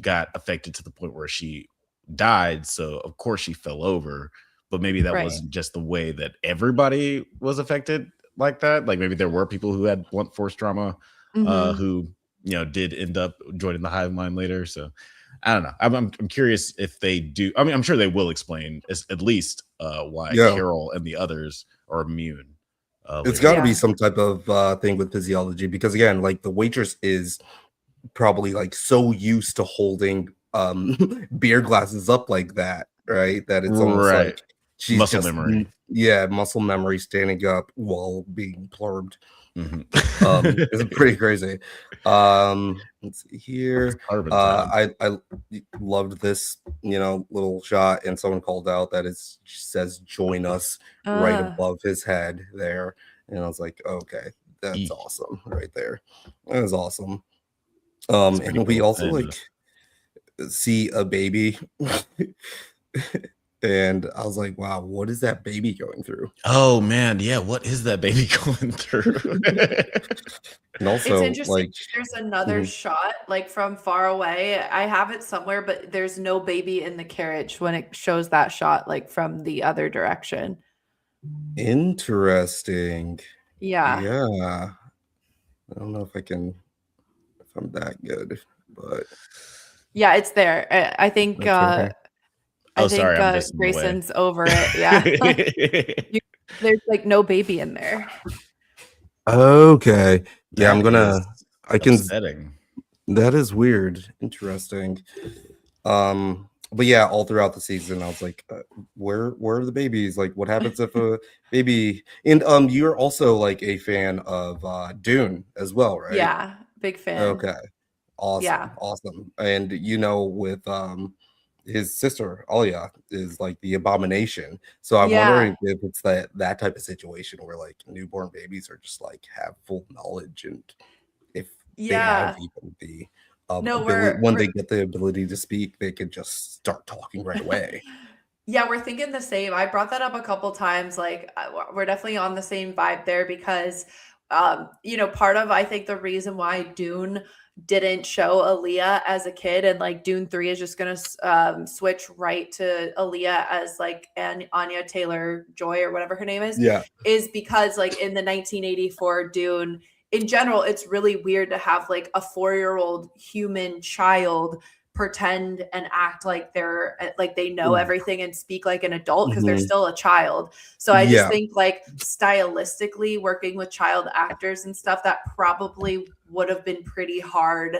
got affected to the point where she died, so of course she fell over. But maybe that Right. wasn't just the way that everybody was affected like that. Like maybe there were people who had blunt force trauma, Mhm. who did end up joining the hive mind later. So I don't know. I'm curious if they do. I mean, I'm sure they will explain at least why Yeah. Carol and the others are immune It's later got to on. be Yeah. some type of thing with physiology because again, like the waitress is probably like so used to holding beer glasses up like that, right? That it's almost Right. like she's Muscle just memory. yeah, muscle memory standing up while being plurbed. Mhm. It's pretty crazy. Let's see It's here. carbon time. I loved this, little shot, and someone called out that it says "join us" right Uh, above his head there, and I was like, okay, that's Eek. awesome right there. That was awesome. It's pretty And we cool. also like see a baby, and I was like, wow, what is that baby going through? Oh man, yeah. What is that baby going through? And It's also, interesting. like, There's another mhm, shot, like from far away. I have it somewhere, but there's no baby in the carriage when it shows that shot, like from the other direction. interesting. Yeah. Yeah, I don't know if I'm that good, but Yeah, it's there. I think that's right here. Oh, sorry, I'm just in the way. Grayson's over it. Yeah. You- There's like no baby in there. Okay. Yeah, That is I can, upsetting. that is weird. Interesting. But yeah, all throughout the season, I was like, where are the babies? Like, what happens if a baby, and you're also like a fan of Dune as well, right? Yeah, big fan. Okay. Awesome. Yeah. Awesome. And with his sister Alia is like the abomination. So I'm Yeah. wondering if it's that type of situation where like newborn babies are just like have full knowledge and if they have Yeah. even the No, ability when they get the ability to speak, they could just start talking right away. Yeah, we're thinking the same. I brought that up a couple times. Like, we're definitely on the same vibe there because, part of I think the reason why Dune didn't show Aaliyah as a kid and like Dune 3 is just gonna switch right to Aaliyah as like an Anya Taylor Joy or whatever her name Yeah. is because like in the 1984 Dune, in general, it's really weird to have like a 4-year-old human child pretend and act like they know everything and speak like an adult because they're Mhm. still a child. So I just Yeah. think like stylistically working with child actors and stuff that probably would have been pretty hard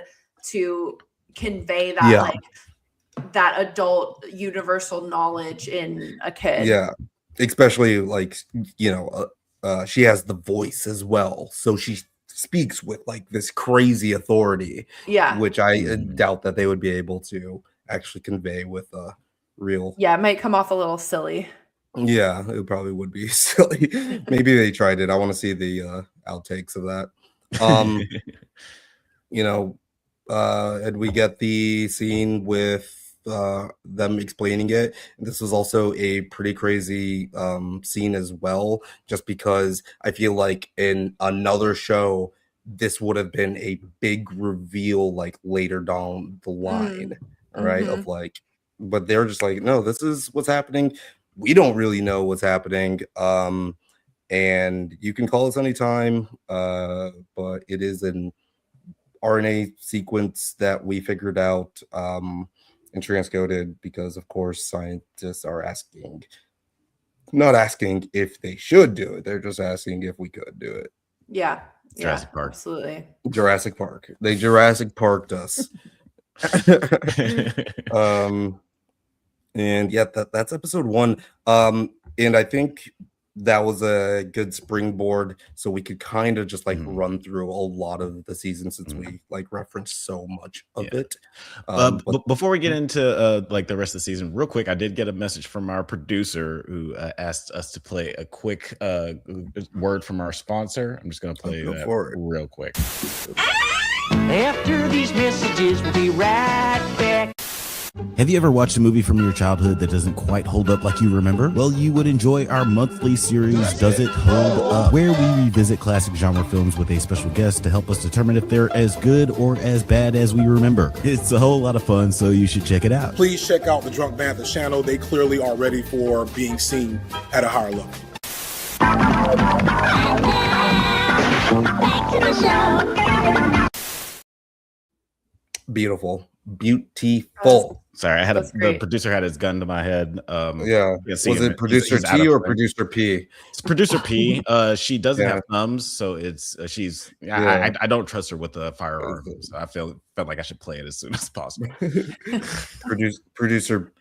to convey that Yeah. like that adult universal knowledge in a kid. Yeah. Especially like, she has the voice as well. So she speaks with like this crazy authority, Yeah. which I Mhm. doubt that they would be able to actually convey with a real. Yeah, it might come off a little silly. Yeah, it probably would be silly. Maybe they tried it. I want to see the outtakes of that. Um, you know, and we get the scene with them explaining it. This was also a pretty crazy scene as well, just because I feel like in another show, this would have been a big reveal like later down the line, right? Mhm. Of like, but they're just like, no, this is what's happening. We don't really know what's happening. And you can call us anytime, but it is an RNA sequence that we figured out and transcoded because, of course, scientists are not asking if they should do it. They're just asking if we could do it. Yeah. Jurassic Park. Absolutely. Jurassic Park. They Jurassic Parked us. And yeah, that's episode 1. And I think that was a good springboard, so we could kind of just like run through a lot of the season, since we like referenced so much of it. But before we get into like the rest of the season, real quick, I did get a message from our producer who asked us to play a quick word from our sponsor. I'm just going to play that real quick. After these messages, we'll be right back. Have you ever watched a movie from your childhood that doesn't quite hold up like you remember? Well, you would enjoy our monthly series, Does It Hold Up?, where we revisit classic genre films with a special guest to help us determine if they're as good or as bad as we remember. It's a whole lot of fun, so you should check it out. Please check out the Drunk Banthas channel. They clearly are ready for being seen at a higher level. Beautiful. Sorry, I had the producer had his gun to my head. Yeah. Was it producer T or producer P? It's producer P. She doesn't have thumbs, so it's I don't trust her with the firearm. So I felt like I should play it as soon as possible. Producer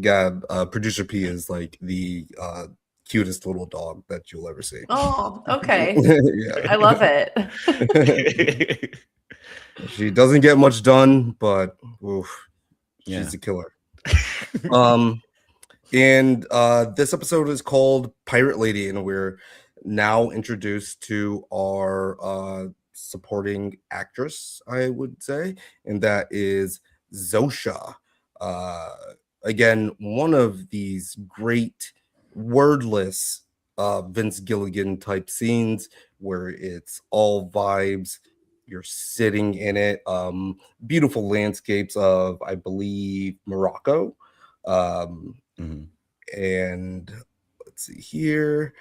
Gab, producer P is like the cutest little dog that you'll ever see. Oh, okay. Yeah. I love it. She doesn't get much done, but she's a killer. And this episode is called Pirate Lady, and we're now introduced to our supporting actress, I would say, and that is Zosha. Again, one of these great wordless Vince Gilligan type scenes where it's all vibes. You're sitting in it. Beautiful landscapes of, I believe, Morocco. And let's see here,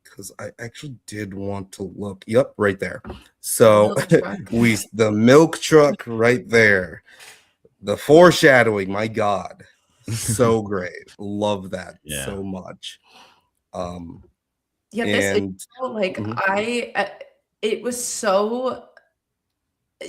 because I actually did want to look. Yep, right there. So the milk truck right there. The foreshadowing, my God. So great. Love that so much. This like it was so,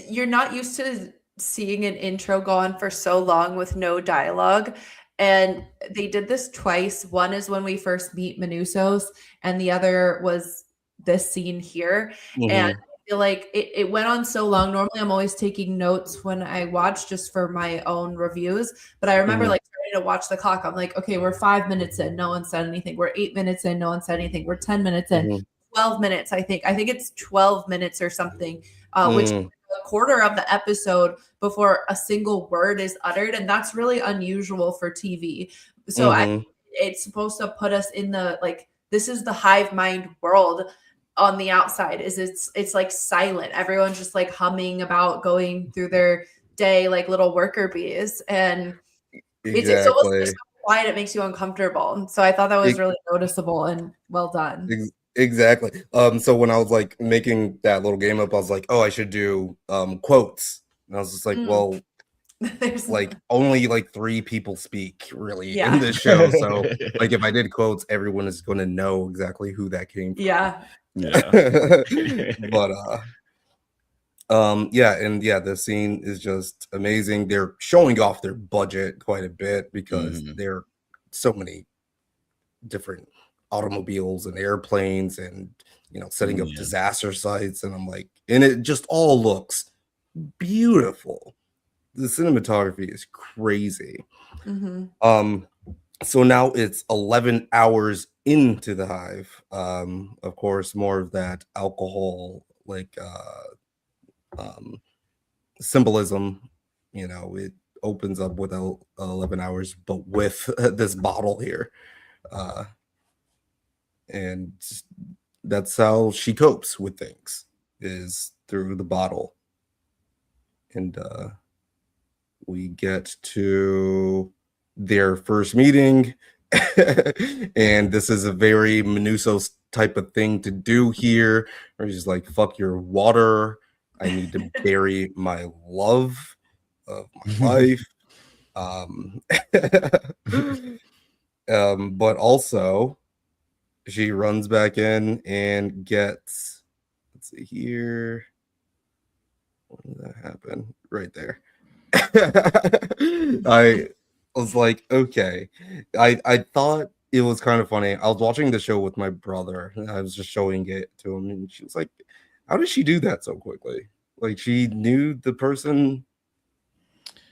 you're not used to seeing an intro go on for so long with no dialogue, and they did this twice. One is when we first meet Manusos, and the other was this scene here. And I feel like it went on so long. Normally I'm always taking notes when I watch just for my own reviews, but I remember like trying to watch the clock. I'm like, okay, we're 5 minutes in, no one said anything. We're 8 minutes in, no one said anything. We're 10 minutes in, 12 minutes. I think it's 12 minutes or something, which is a quarter of the episode before a single word is uttered, and that's really unusual for TV. So it's supposed to put us in the, like, this is the hive mind world. On the outside is it's like silent. Everyone's just like humming about going through their day like little worker bees, and it's almost like so quiet it makes you uncomfortable. So I thought that was really noticeable and well done. Exactly. So when I was like making that little game up, I was like, oh, I should do quotes, and I was just like, well, there's like only like 3 people speak really in this show, so like if I did quotes, everyone is going to know exactly who that came from. But the scene is just amazing. They're showing off their budget quite a bit because there are so many different automobiles and airplanes and setting up disaster sites, and I'm like, and it just all looks beautiful. The cinematography is crazy. So now it's 11 hours into the hive. Of course, more of that alcohol, like symbolism. It opens up with 11 hours, but with this bottle here. And that's how she copes with things, is through the bottle. And we get to their first meeting, and this is a very Manusos type of thing to do here, where he's like, fuck your water, I need to bury my love of my life. But also she runs back in and gets, let's see here. When did that happen? Right there. I was like, okay. I thought it was kind of funny. I was watching the show with my brother, and I was just showing it to him, and she was like, how did she do that so quickly? Like, she knew the person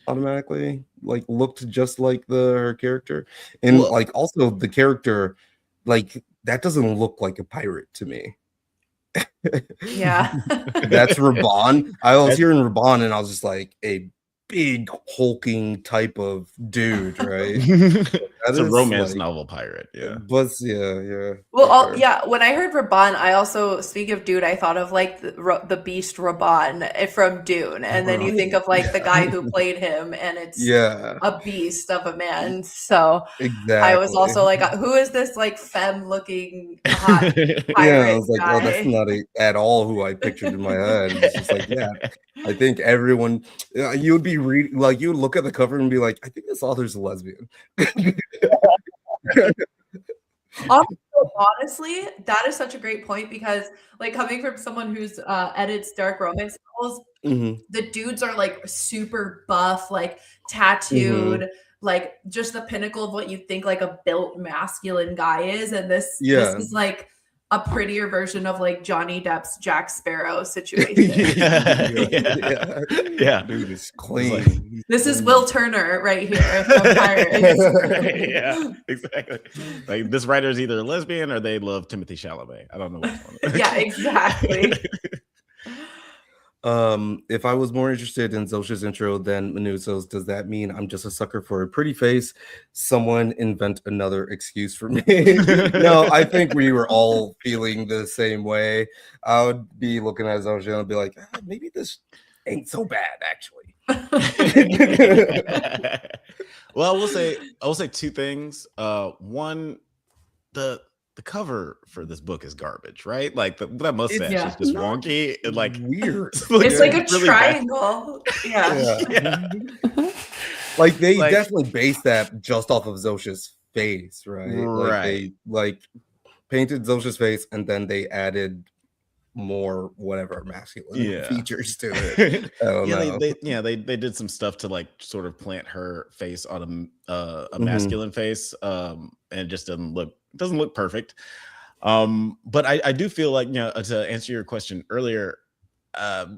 automatically, like, looked just like her character. And Well- like, also the character, like, that doesn't look like a pirate to me. Yeah. That's Raban. I was hearing Raban, and I was just like, a big hulking type of dude, right? It's a is, romance like, novel pirate. Yeah. But yeah. Well, for sure. yeah. When I heard Raban, I also, speak of dude, I thought of like the Beast Raban from Dune, and then you think of like the guy who played him, and it's Yeah, a beast of a man. So exactly. I was also like, who is this like femme-looking hot pirate Yeah, I was like, guy? oh, that's not at all who I pictured in my head. It's just like, yeah, I think everyone, you would be reading, like, you would look at the cover and be like, I think this author's a lesbian. Honestly, that is such a great point, because like coming from someone who's edits dark romance novels, Mhm. the dudes are like super buff, like tattooed, like just the pinnacle of what you think like a built masculine guy is, and this Yeah. is like a prettier version of like Johnny Depp's Jack Sparrow situation. Yeah. Dude is clean. Like- He's This is clean. Will Turner right here from Pirates. Yeah, exactly. Like, this writer is either a lesbian or they love Timothy Chalamet. I don't know which one. Yeah, exactly. If I was more interested in Zosha's intro than Manuso's, does that mean I'm just a sucker for a pretty face? Someone invent another excuse for me. No, I think we were all feeling the same way. I would be looking at Zosha and be like, maybe this ain't so bad, actually. Well, I will say two things. One, the cover for this book is garbage, right? Like that mustache yeah. is just wonky and like Weird. It's like a really bad. triangle. Yeah. Yeah. Like, they Like- definitely based that just off of Zosha's face, right? Like, they painted Zosha's face and then they added more whatever masculine features to it. I don't know. They did some stuff to like sort of plant her face on a masculine face, and it just doesn't look perfect. But I do feel like, to answer your question earlier,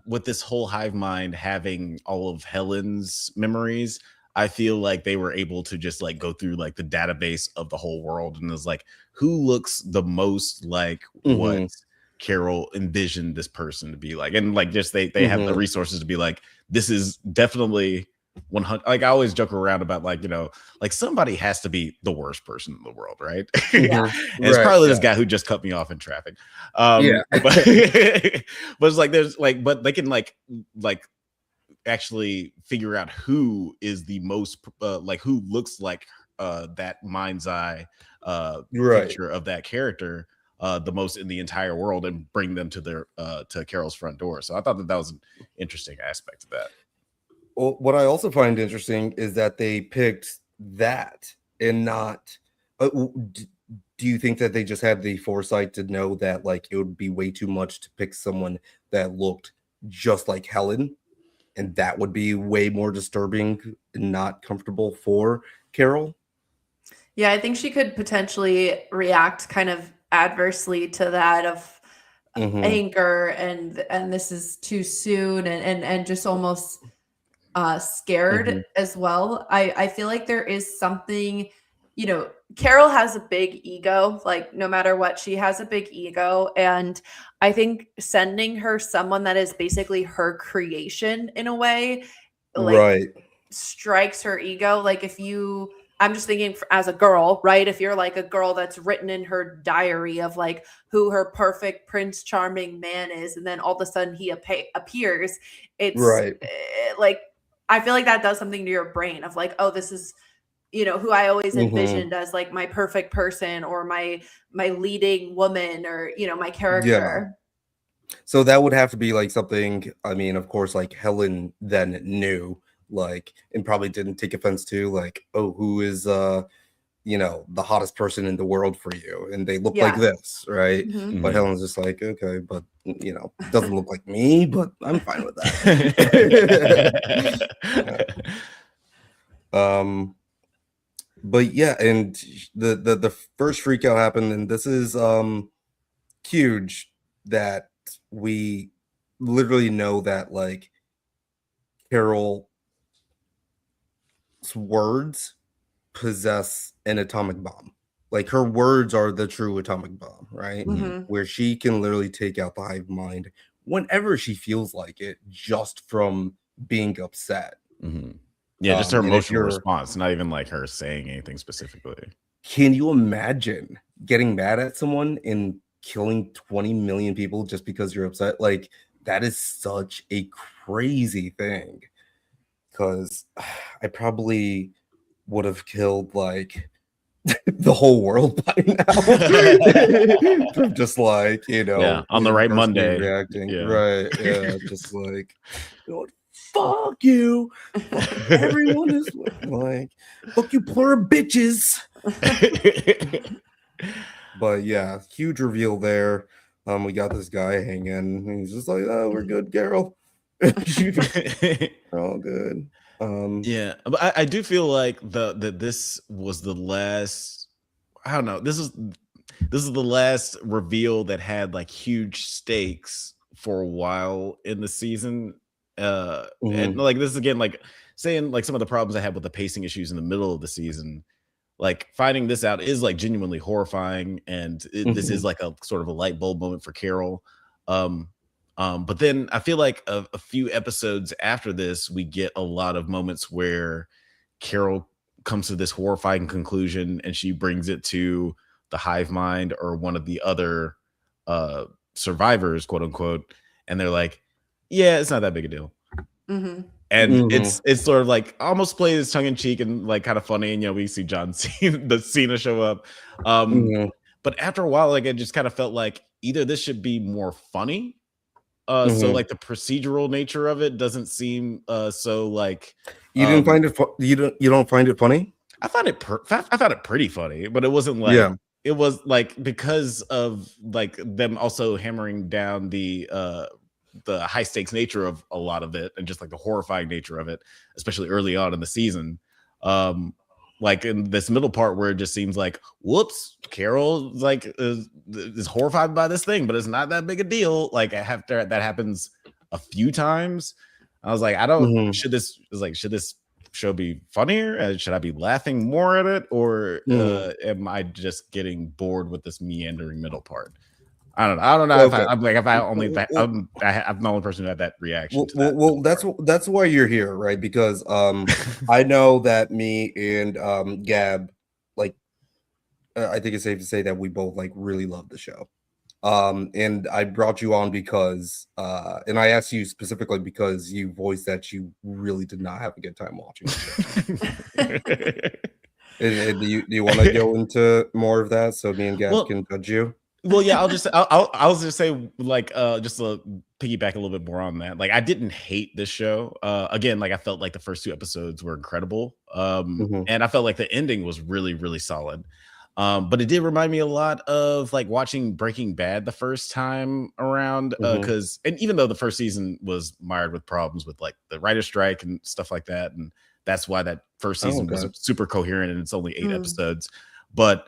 with this whole hive mind having all of Helen's memories, I feel like they were able to just like go through like the database of the whole world and is like, who looks the most like what Carol envisioned this person to be like, and like just they have the resources to be like, this is definitely 100. Like, I always joke around about like, like somebody has to be the worst person in the world, right? Yeah. And it's probably this guy who just cut me off in traffic. But it's like there's like, but they can like actually figure out who is the most like who looks like that mind's eye picture of that character the most in the entire world, and bring them to their to Carol's front door. So I thought that was an interesting aspect of that. Well, what I also find interesting is that they picked that and not. Do you think that they just had the foresight to know that like it would be way too much to pick someone that looked just like Helen, and that would be way more disturbing and not comfortable for Carol? Yeah, I think she could potentially react kind of adversely to that of anger and this is too soon and just almost scared as well. I feel like there is something, Carol has a big ego, like no matter what, she has a big ego. And I think sending her someone that is basically her creation in a way, like strikes her ego. Like I'm just thinking as a girl, right? If you're like a girl that's written in her diary of like who her perfect Prince Charming man is, and then all of a sudden he appears, it's like, I feel like that does something to your brain of like, oh, this is, who I always envisioned as like my perfect person or my leading woman or, my character. Yeah. So that would have to be like something, I mean, of course, like Helen then knew, like, and probably didn't take offense to, like, oh, who is you know, the hottest person in the world for you, and they look Yeah. like this, right? Mhm. But Helen's just like, okay, but you know, doesn't look like me, but I'm fine with that. But yeah, and the first freak out happened, and this is huge that we literally know that like Carol's words possess an atomic bomb. Like her words are the true atomic bomb, right? Mhm. Where she can literally take out the hive mind whenever she feels like it, just from being upset. Yeah, just her And if emotional you're- response, not even like her saying anything specifically. Can you imagine getting mad at someone and killing 20 million people just because you're upset? Like, that is such a crazy thing. Because I probably would have killed like the whole world by now. From just like, you know, Yeah, on the right personally Monday. reacting. Yeah. Right. Yeah. Just like, you know what? Fuck you. Fuck everyone is like, fuck you, plur bitches. But yeah, huge reveal there. We got this guy hanging, and he's just like, "Oh, we're good, Carol. We're all good." Yeah, but I do feel like that this was the last. I don't know. This is the last reveal that had like huge stakes for a while in the season. And like this again, like saying like some of the problems I had with the pacing issues in the middle of the season. Like finding this out is like genuinely horrifying, and this is like a sort of a light bulb moment for Carol. But then I feel like a few episodes after this, we get a lot of moments where Carol comes to this horrifying conclusion, and she brings it to the hive mind or one of the other survivors, quote unquote, and they're like, "Yeah, it's not that big a deal." Mhm. And it's sort of like almost plays tongue in cheek and like kind of funny. And you know, we see John Cena show up. But after a while, like it just kind of felt like either this should be more funny. So like the procedural nature of it doesn't seem so like You didn't find it you don't find it funny? I found it pretty funny, but it wasn't like it was like because of like them also hammering down the high stakes nature of a lot of it and just like the horrifying nature of it, especially early on in the season. Like in this middle part where it just seems like, whoops, Carol like is horrified by this thing, but it's not that big a deal. Like after that happens a few times, I was like, I don't should this show be funnier? Should I be laughing more at it, or am I just getting bored with this meandering middle part? I don't know. Okay. I'm the only person who had that reaction. Well, that's why you're here, right? Because I know that me and Gab, like, I think it's safe to say that we both like really love the show. And I brought you on because, and I asked you specifically because you voiced that you really did not have a good time watching the show. And do you want to go into more of that so me and Gab can judge you? Well, yeah, I'll just say like just to piggyback a little bit more on that. Like I didn't hate this show. Again, like I felt like the first 2 episodes were incredible. And I felt like the ending was really, really solid. But it did remind me a lot of like watching Breaking Bad the first time around. Because and even though the first season was mired with problems with like the writer's strike and stuff like that, and that's why that first season was super coherent and it's only 8 episodes. But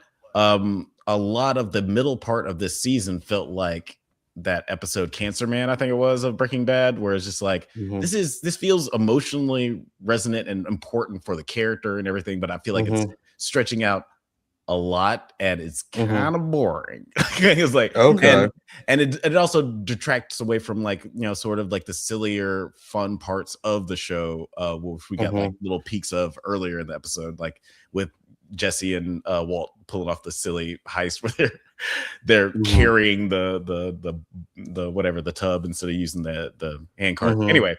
a lot of the middle part of this season felt like that episode Cancer Man, I think it was, of Breaking Bad, where it's just like this feels emotionally resonant and important for the character and everything, but I feel like it's stretching out a lot and it's kind of boring. It's like and it also detracts away from like, you know, sort of like the sillier fun parts of the show, which we got like little peeks of earlier in the episode, like with Jesse and Walt pulling off the silly heist where they're carrying the whatever, the tub instead of using the hand cart. Anyway,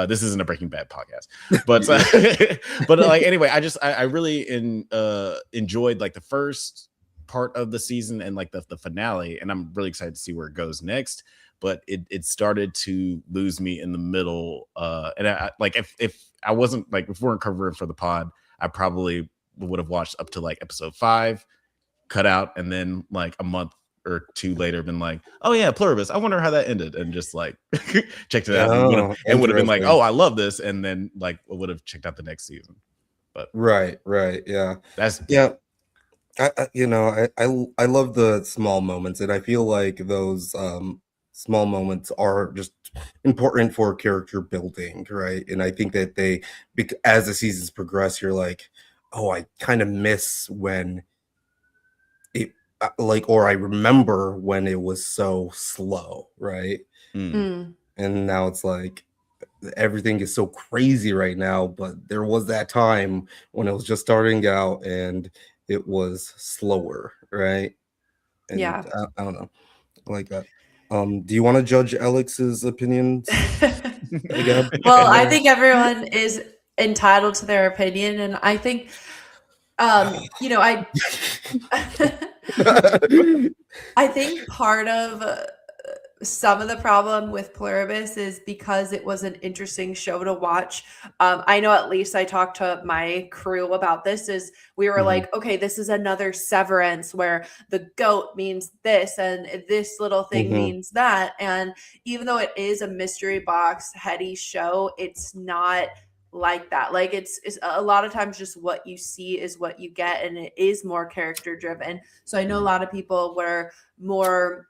this isn't a Breaking Bad podcast, but but like anyway, I really enjoyed like the first part of the season and like the finale, and I'm really excited to see where it goes next. But it started to lose me in the middle, and I like if I wasn't like if we weren't covering for the pod, I probably would have watched up to like episode 5, cut out, and then like a month or 2 later been like, oh yeah, Pluribus, I wonder how that ended, and just like checked it out, and would have been like, oh, I love this, and then like would have checked out the next season. But right, yeah, that's I love the small moments, and I feel like those small moments are just important for character building, right? And I think that as the seasons progress, you're like, oh, I kind of miss when it or I remember when it was so slow, right? And now it's like everything is so crazy right now, but there was that time when it was just starting out and it was slower, right? And Yeah. I don't know, like that. Do you want to judge Alex's opinions? Well, I think everyone is entitled to their opinion, and I think, I think part of some of the problem with Pluribus is because it was an interesting show to watch. I know, at least I talked to my crew about this, is we were like, okay, this is another Severance where the goat means this and this little thing means that. And even though it is a mystery box heady show, it's not like that. Like it's a lot of times just what you see is what you get, and it is more character driven. So I know a lot of people were more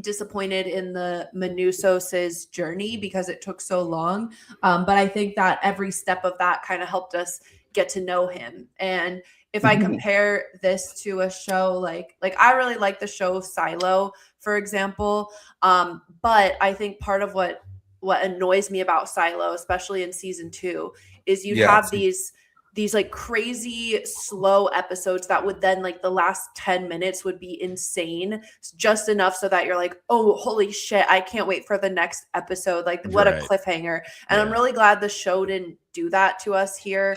disappointed in the Manusos's journey because it took so long. But I think that every step of that kind of helped us get to know him. And if I compare this to a show like I really like the show Silo, for example. But I think part of what annoys me about Silo, especially in season 2, is you have these like crazy slow episodes that would then, like, the last 10 minutes would be insane, just enough so that you're like, oh, holy shit, I can't wait for the next episode. Like, what a cliffhanger. And I'm really glad the show didn't do that to us here,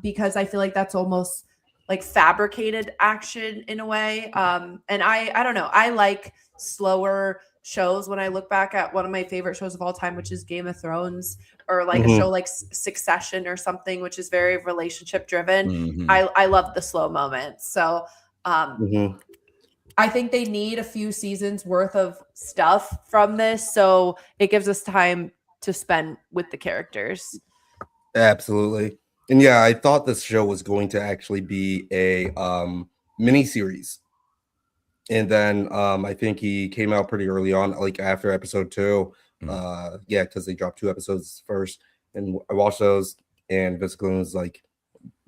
because I feel like that's almost like fabricated action in a way. And I don't know. I like slower shows. When I look back at one of my favorite shows of all time, which is Game of Thrones, or like a show like Succession or something, which is very relationship driven. I love the slow moments. So I think they need a few seasons worth of stuff from this, so it gives us time to spend with the characters. Absolutely. And yeah, I thought this show was going to actually be a mini series. And then I think he came out pretty early on, like after episode 2. Because they dropped 2 episodes first. And I watched those, and basically was like,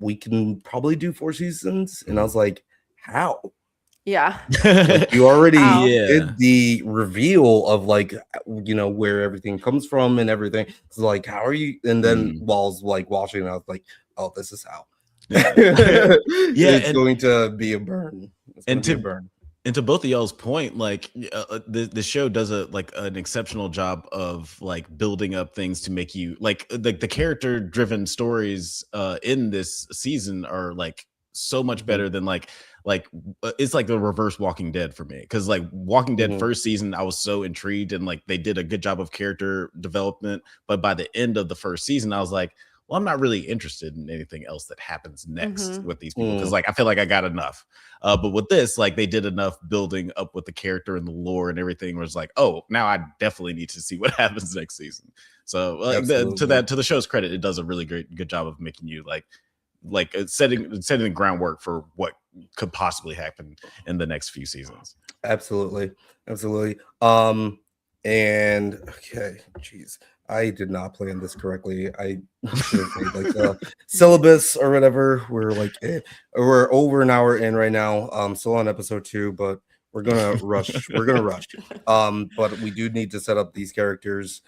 we can probably do 4 seasons. And I was like, how? Yeah. Like, you already did the reveal of, like, where everything comes from and everything. It's like, how are you? And then while I was like watching, I was like, oh, this is how. It's going to be a burn. And to both of y'all's point, like the show does an exceptional job of like building up things to make you like the character driven stories in this season are like so much better than like it's like the reverse Walking Dead for me, because like Walking Dead first season I was so intrigued and like they did a good job of character development, but by the end of the first season I was like, well, I'm not really interested in anything else that happens next with these people, because like I feel like I got enough. But with this, like they did enough building up with the character and the lore and everything, where it's like, oh, now I definitely need to see what happens next season. So to the show's credit, it does a really good job of making you like setting the groundwork for what could possibly happen in the next few seasons. Absolutely. And okay, geez, I did not plan this correctly. I should have made like a syllabus or whatever. We're like, we're over an hour in right now. Still on episode 2, but we're gonna rush. But we do need to set up these characters.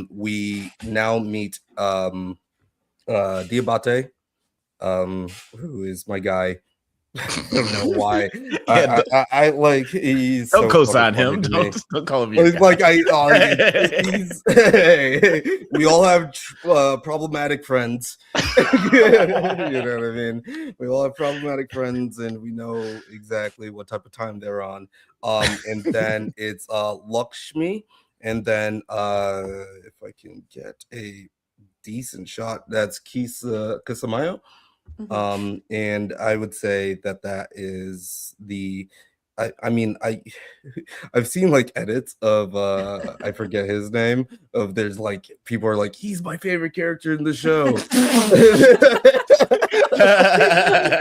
We now meet Diabate, who is my guy. I don't know why. I like he's don't so co-sign him. Don't call him your like guy. We all have problematic friends. You know what I mean? We all have problematic friends, and we know exactly what type of time they're on. And then it's Lakshmi, and then if I can get a decent shot, that's Kisamayo. And I would say that is the I mean I've seen like edits of I forget his name of there's like people are like he's my favorite character in the show.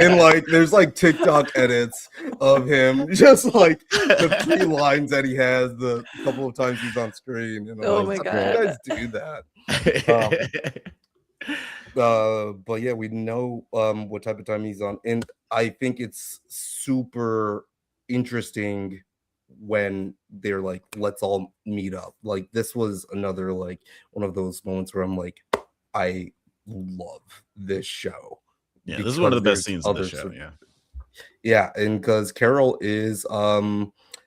And like there's like TikTok edits of him just like the 3 lines that he has the couple of times he's on screen and I'm Oh like, my how do you God. guys do that? But yeah, we know what type of time he's on, and I think it's super interesting when they're like, let's all meet up. Like this was another like one of those moments where I'm like, I love this show. Yeah, this is one of the best there's scenes of the other show. sup- Yeah. Yeah, and because Carol is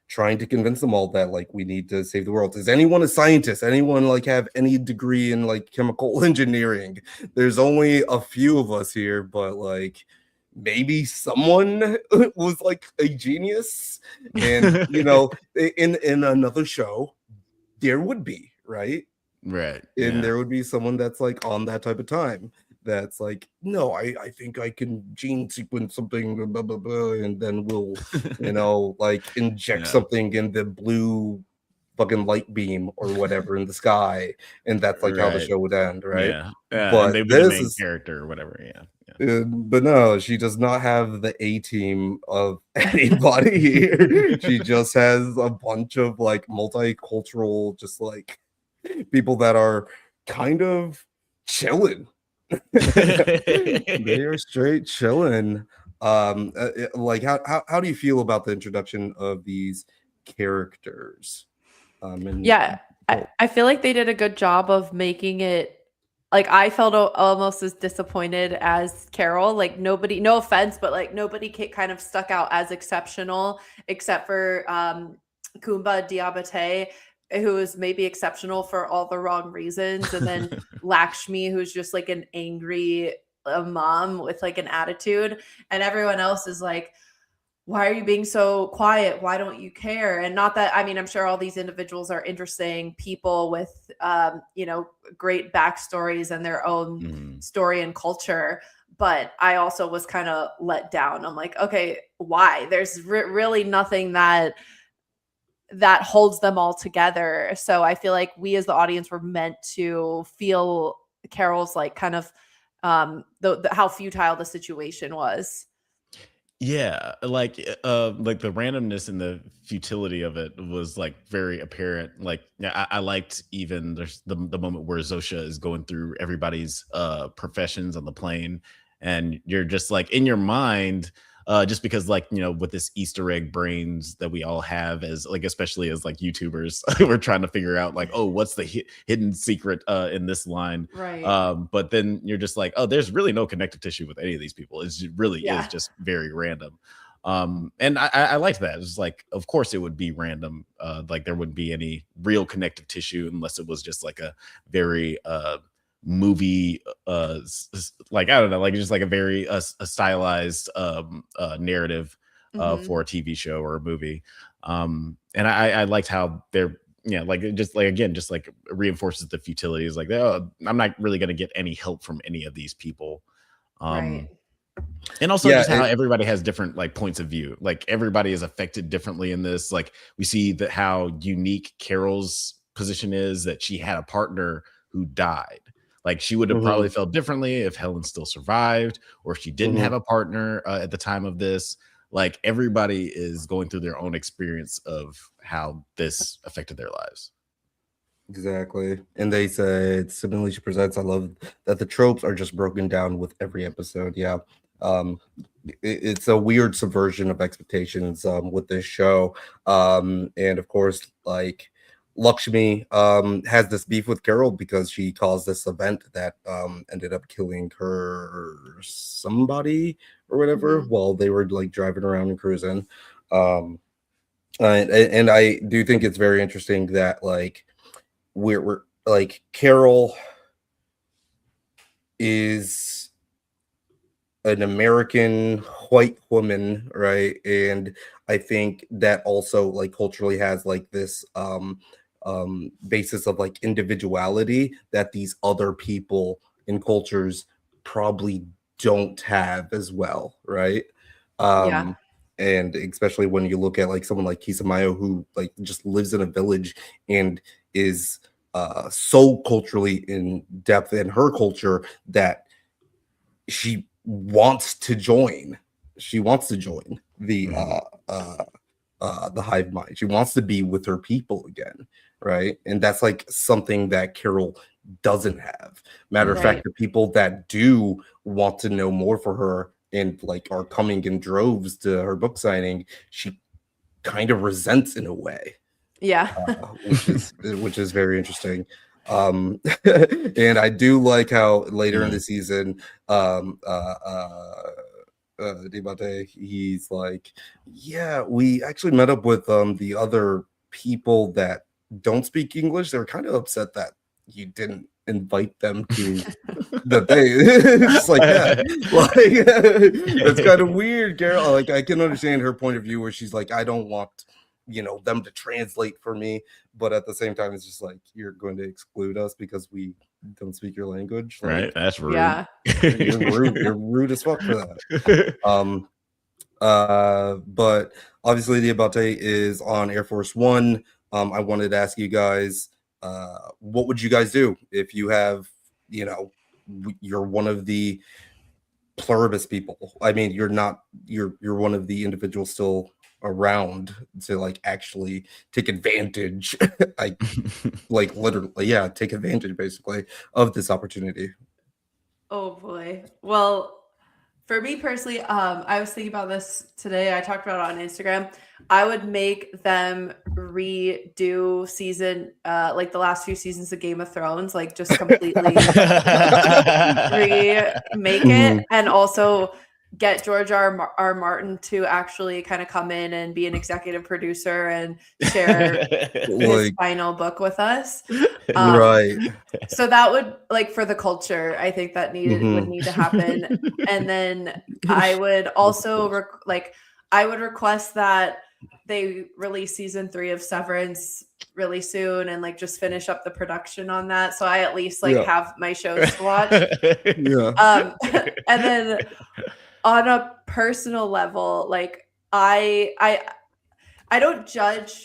trying to convince them all that like we need to save the world. Is anyone a scientist? Anyone like have any degree in like chemical engineering? There's only a few of us here, but like maybe someone was like a genius. And you know, in another show, there would be, right? Right. And Yeah. there would be someone that's like on that type of time that's like, no, I think I can gene sequence something, blah, blah, blah, and then we'll, you know, like inject Yeah. something in the blue fucking light beam or whatever in the sky, and that's like how the Right. show would end, right? Yeah. Yeah. But And they be the this main is character or whatever. Yeah. Yeah. but no, she does not have the A team of anybody here. She just has a bunch of like multicultural, just like people that are kind of chilling. They are straight chilling. Like how do you feel about the introduction of these characters? And Yeah, I feel like they did a good job of making it like I felt almost as disappointed as Carol. Like nobody, no offense, but like nobody kind of stuck out as exceptional except for Kumba Diabate, who is maybe exceptional for all the wrong reasons, and then Lakshmi, who's just like an angry mom with like an attitude, and everyone else is like, why are you being so quiet? Why don't you care? And not that, I mean, I'm sure all these individuals are interesting people with, you know, great backstories and their own story and culture. But I also was kind of let down. I'm like, okay, why? There's really nothing that holds them all together. So I feel like we as the audience were meant to feel Carol's like kind of how futile the situation was. Yeah, like the randomness and the futility of it was like very apparent. Like yeah, I liked even there's the moment where Zosha is going through everybody's professions on the plane, and you're just like in your mind, just because like you know with this Easter egg brains that we all have as like especially as like YouTubers, we're trying to figure out like oh what's the hidden secret in this line, Right. but then you're just like oh there's really no connective tissue with any of these people. It really is just very random. And I liked that. It's like of course it would be random, like there wouldn't be any real connective tissue unless it was just like a very movie like I don't know like just like a very a stylized narrative for a TV show or a movie. And I liked how they're like it just like again just like reinforces the futility. Is like oh I'm not really going to get any help from any of these people. Right. And also just how everybody has different like points of view. Like everybody is affected differently in this. Like we see that how unique Carol's position is that she had a partner who died. Like she would have probably felt differently if Helen still survived or if she didn't have a partner at the time of this. Like everybody is going through their own experience of how this affected their lives. Exactly. And they said similarly she presents. I love that the tropes are just broken down with every episode. Yeah. It's a weird subversion of expectations with this show. And of course, like Lakshmi has this beef with Carol because she caused this event that ended up killing her somebody or whatever while they were like driving around and cruising. And I do think it's very interesting that like we're like Carol is an American white woman, right? And I think that also like culturally has like this basis of like individuality that these other people in cultures probably don't have as well, right? Yeah. And especially when you look at like someone like Kisamayo, who like just lives in a village and is so culturally in depth in her culture that she wants to join. She wants to join the hive mind. She wants to be with her people again, right? And that's like something that Carol doesn't have. Matter of fact, the people that do want to know more for her and like are coming in droves to her book signing, she kind of resents in a way. Yeah. Which is very interesting. And I do like how later in the season, Debate, he's like, yeah, we actually met up with the other people that don't speak English. They were kind of upset that you didn't invite them to the thing. It's like that. Like it's kind of weird, Carol. Like I can understand her point of view where she's like, I don't want them to translate for me, but at the same time it's just like you're going to exclude us because we don't speak your language, like, right? That's rude. Yeah. you're rude as fuck for that. But obviously the Abate is on Air Force One. I wanted to ask you guys, what would you guys do if you have, you're one of the pluribus people? I mean, you're one of the individuals still around to like actually take advantage like literally take advantage basically of this opportunity. Oh boy. Well, for me personally, I was thinking about this today. I talked about it on Instagram. I would make them redo season, like the last few seasons of Game of Thrones, like just completely remake it, and also get George R. Martin to actually kind of come in and be an executive producer and share his final book with us. Right. So that would, like, for the culture, I think that would need to happen. And then I would also I would request that they release season 3 of Severance really soon and like just finish up the production on that, so I at least have my shows to watch. And then on a personal level, like I don't judge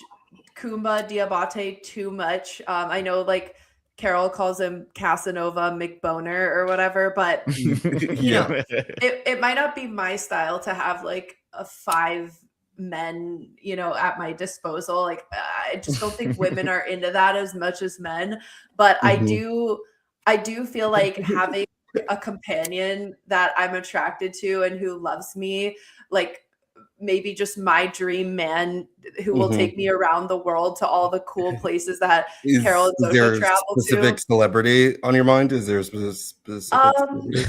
Kumba Diabate too much. I know like Carol calls him Casanova McBoner or whatever, but it might not be my style to have like a 5 men, at my disposal. Like I just don't think women are into that as much as men. But I do feel like having a companion that I'm attracted to and who loves me, like maybe just my dream man who will take me around the world to all the cool places that Carol and Sophie travel to. Is there a specific celebrity on your mind? Is there a specific celebrity?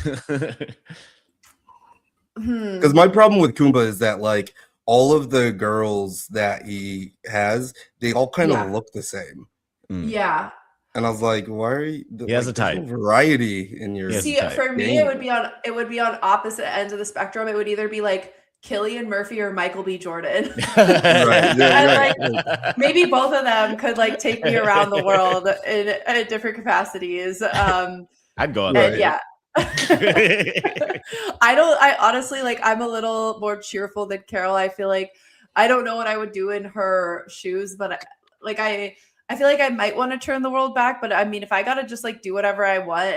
Because my problem with Kumba is that like all of the girls that he has, they all kind of look the same. Yeah. And I was like, why are you? He has a type. Variety in your. See, for me, it would be on opposite ends of the spectrum. It would either be like Cillian Murphy or Michael B. Jordan. Like, maybe both of them could like take me around the world in different capacities. I'd go on that. Yeah. I honestly, like, I'm a little more cheerful than Carol. I feel like I don't know what I would do in her shoes, but I feel like I might want to turn the world back, but I mean, if I got to just like do whatever I want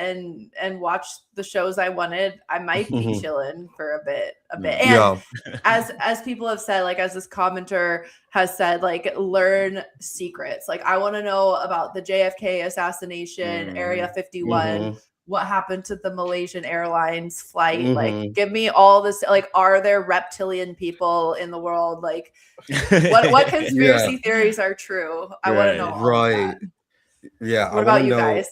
and watch the shows I wanted, I might be chilling for a bit. And as people have said, like, as this commenter has said, like, learn secrets. Like, I want to know about the JFK assassination, Area 51, what happened to the Malaysian Airlines flight. Like, give me all this. Like, are there reptilian people in the world? Like, what conspiracy theories are true? I want to know all of that. Yeah. What about you guys?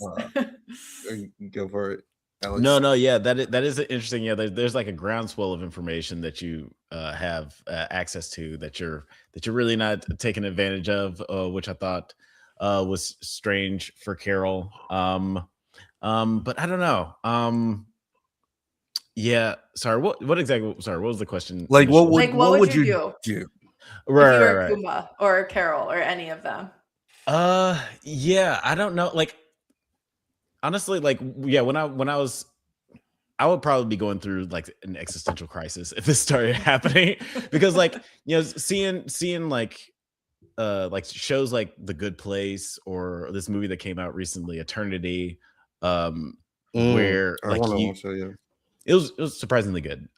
Go for it, Alex. No, yeah, that is interesting. Yeah, there's like a groundswell of information that you have access to that you're really not taking advantage of, which I thought was strange for Carol. But I don't know. Yeah. Sorry. What exactly? Sorry. What was the question? Like, what would you do? Right. If you were Kumba or Carol or any of them. Yeah. I don't know. Like, honestly, like, yeah. When I was, I would probably be going through like an existential crisis if this started happening, because like, you know, seeing like shows like The Good Place or this movie that came out recently, Eternity, where I like want to watch that. Yeah. it was surprisingly good.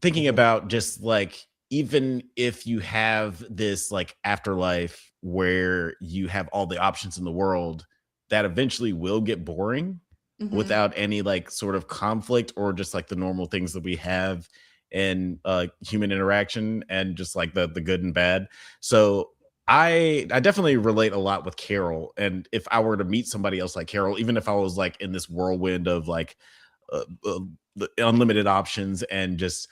Thinking about just like, even if you have this like afterlife where you have all the options in the world, that eventually will get boring without any like sort of conflict or just like the normal things that we have in human interaction and just like the good and bad. So I definitely relate a lot with Carol. And if I were to meet somebody else like Carol, even if I was like in this whirlwind of like the unlimited options and just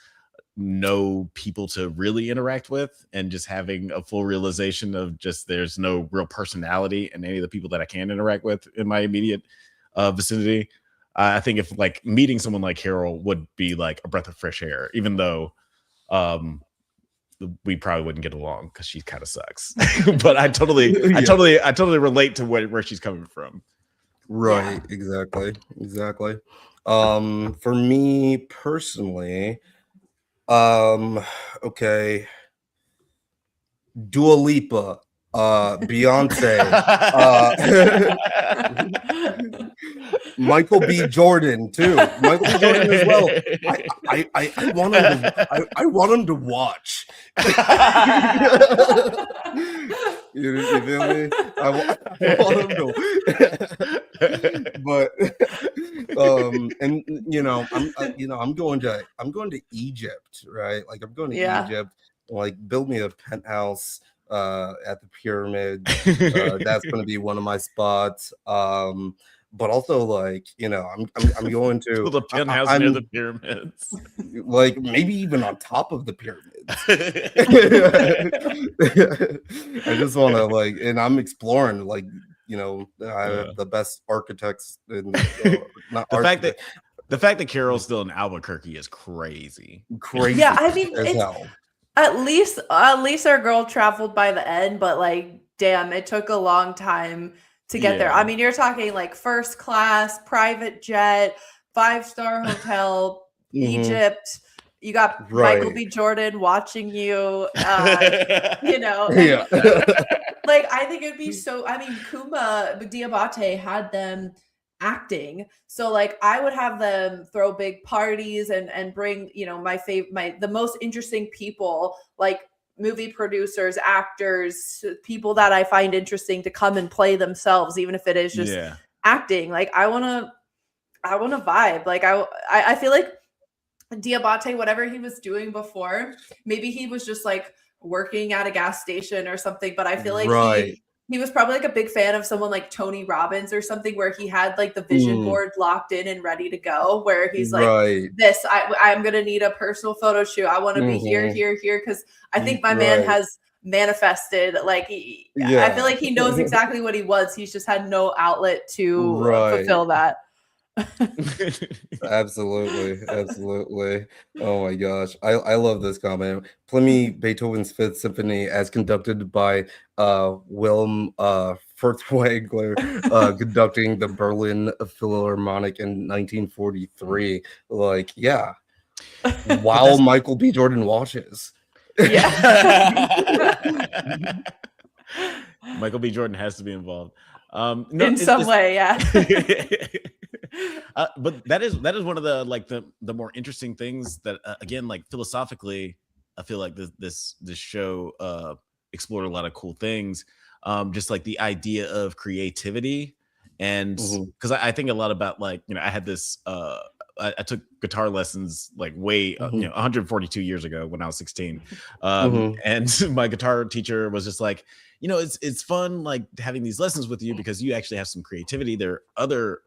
no people to really interact with, and just having a full realization of just there's no real personality in any of the people that I can interact with in my immediate vicinity. I think if like meeting someone like Carol would be like a breath of fresh air, even though we probably wouldn't get along because she kind of sucks. But I totally relate to where she's coming from. Right. Yeah. Exactly. For me personally, okay, Dua Lipa, Beyonce, Michael B. Jordan too. Michael B. Jordan as well. I want him to. I want him to watch. You feel me? I want him to. But and you know, I'm going to Egypt, right? Like I'm going to Egypt. Like build me a penthouse at the pyramid. That's going to be one of my spots. But also, like, you know, I'm going to the penthouse near the pyramids, like maybe even on top of the pyramids. I just want to like, and I'm exploring, like, you know, I have the best architects in not the fact that Carol's still in Albuquerque is crazy. Yeah, I mean, at least our girl traveled by the end, but like, damn, it took a long time to get there. I mean, you're talking like first class, private jet, 5-star hotel, Egypt. You got Michael B. Jordan watching you, you know. Yeah. Like, I think it'd be so, I mean, Kuma Diabate had them acting. So like I would have them throw big parties and bring, you know, the most interesting people, like movie producers, actors, people that I find interesting to come and play themselves, even if it is just acting. Like I want to vibe. Like I feel like Diabate, whatever he was doing before, maybe he was just like working at a gas station or something, but I feel like he was probably like a big fan of someone like Tony Robbins or something, where he had like the vision board locked in and ready to go, where he's like, I'm going to need a personal photo shoot. I want to be here. Cause I think my man has manifested, like, I feel like he knows exactly what he wants. He's just had no outlet to fulfill that. Absolutely. Oh my gosh, I love this comment. Play me Beethoven's Fifth Symphony as conducted by Wilhelm Furtwängler, conducting the Berlin Philharmonic in 1943. Like, yeah, while Michael B. Jordan watches. Michael B. Jordan has to be involved in some way. But that is one of the like the more interesting things that again, like philosophically, I feel like this show explored a lot of cool things, just like the idea of creativity. And because I think a lot about, like, you know, I had this I took guitar lessons like way 142 years ago when I was 16, and my guitar teacher was just like, you know, it's fun like having these lessons with you because you actually have some creativity. There are other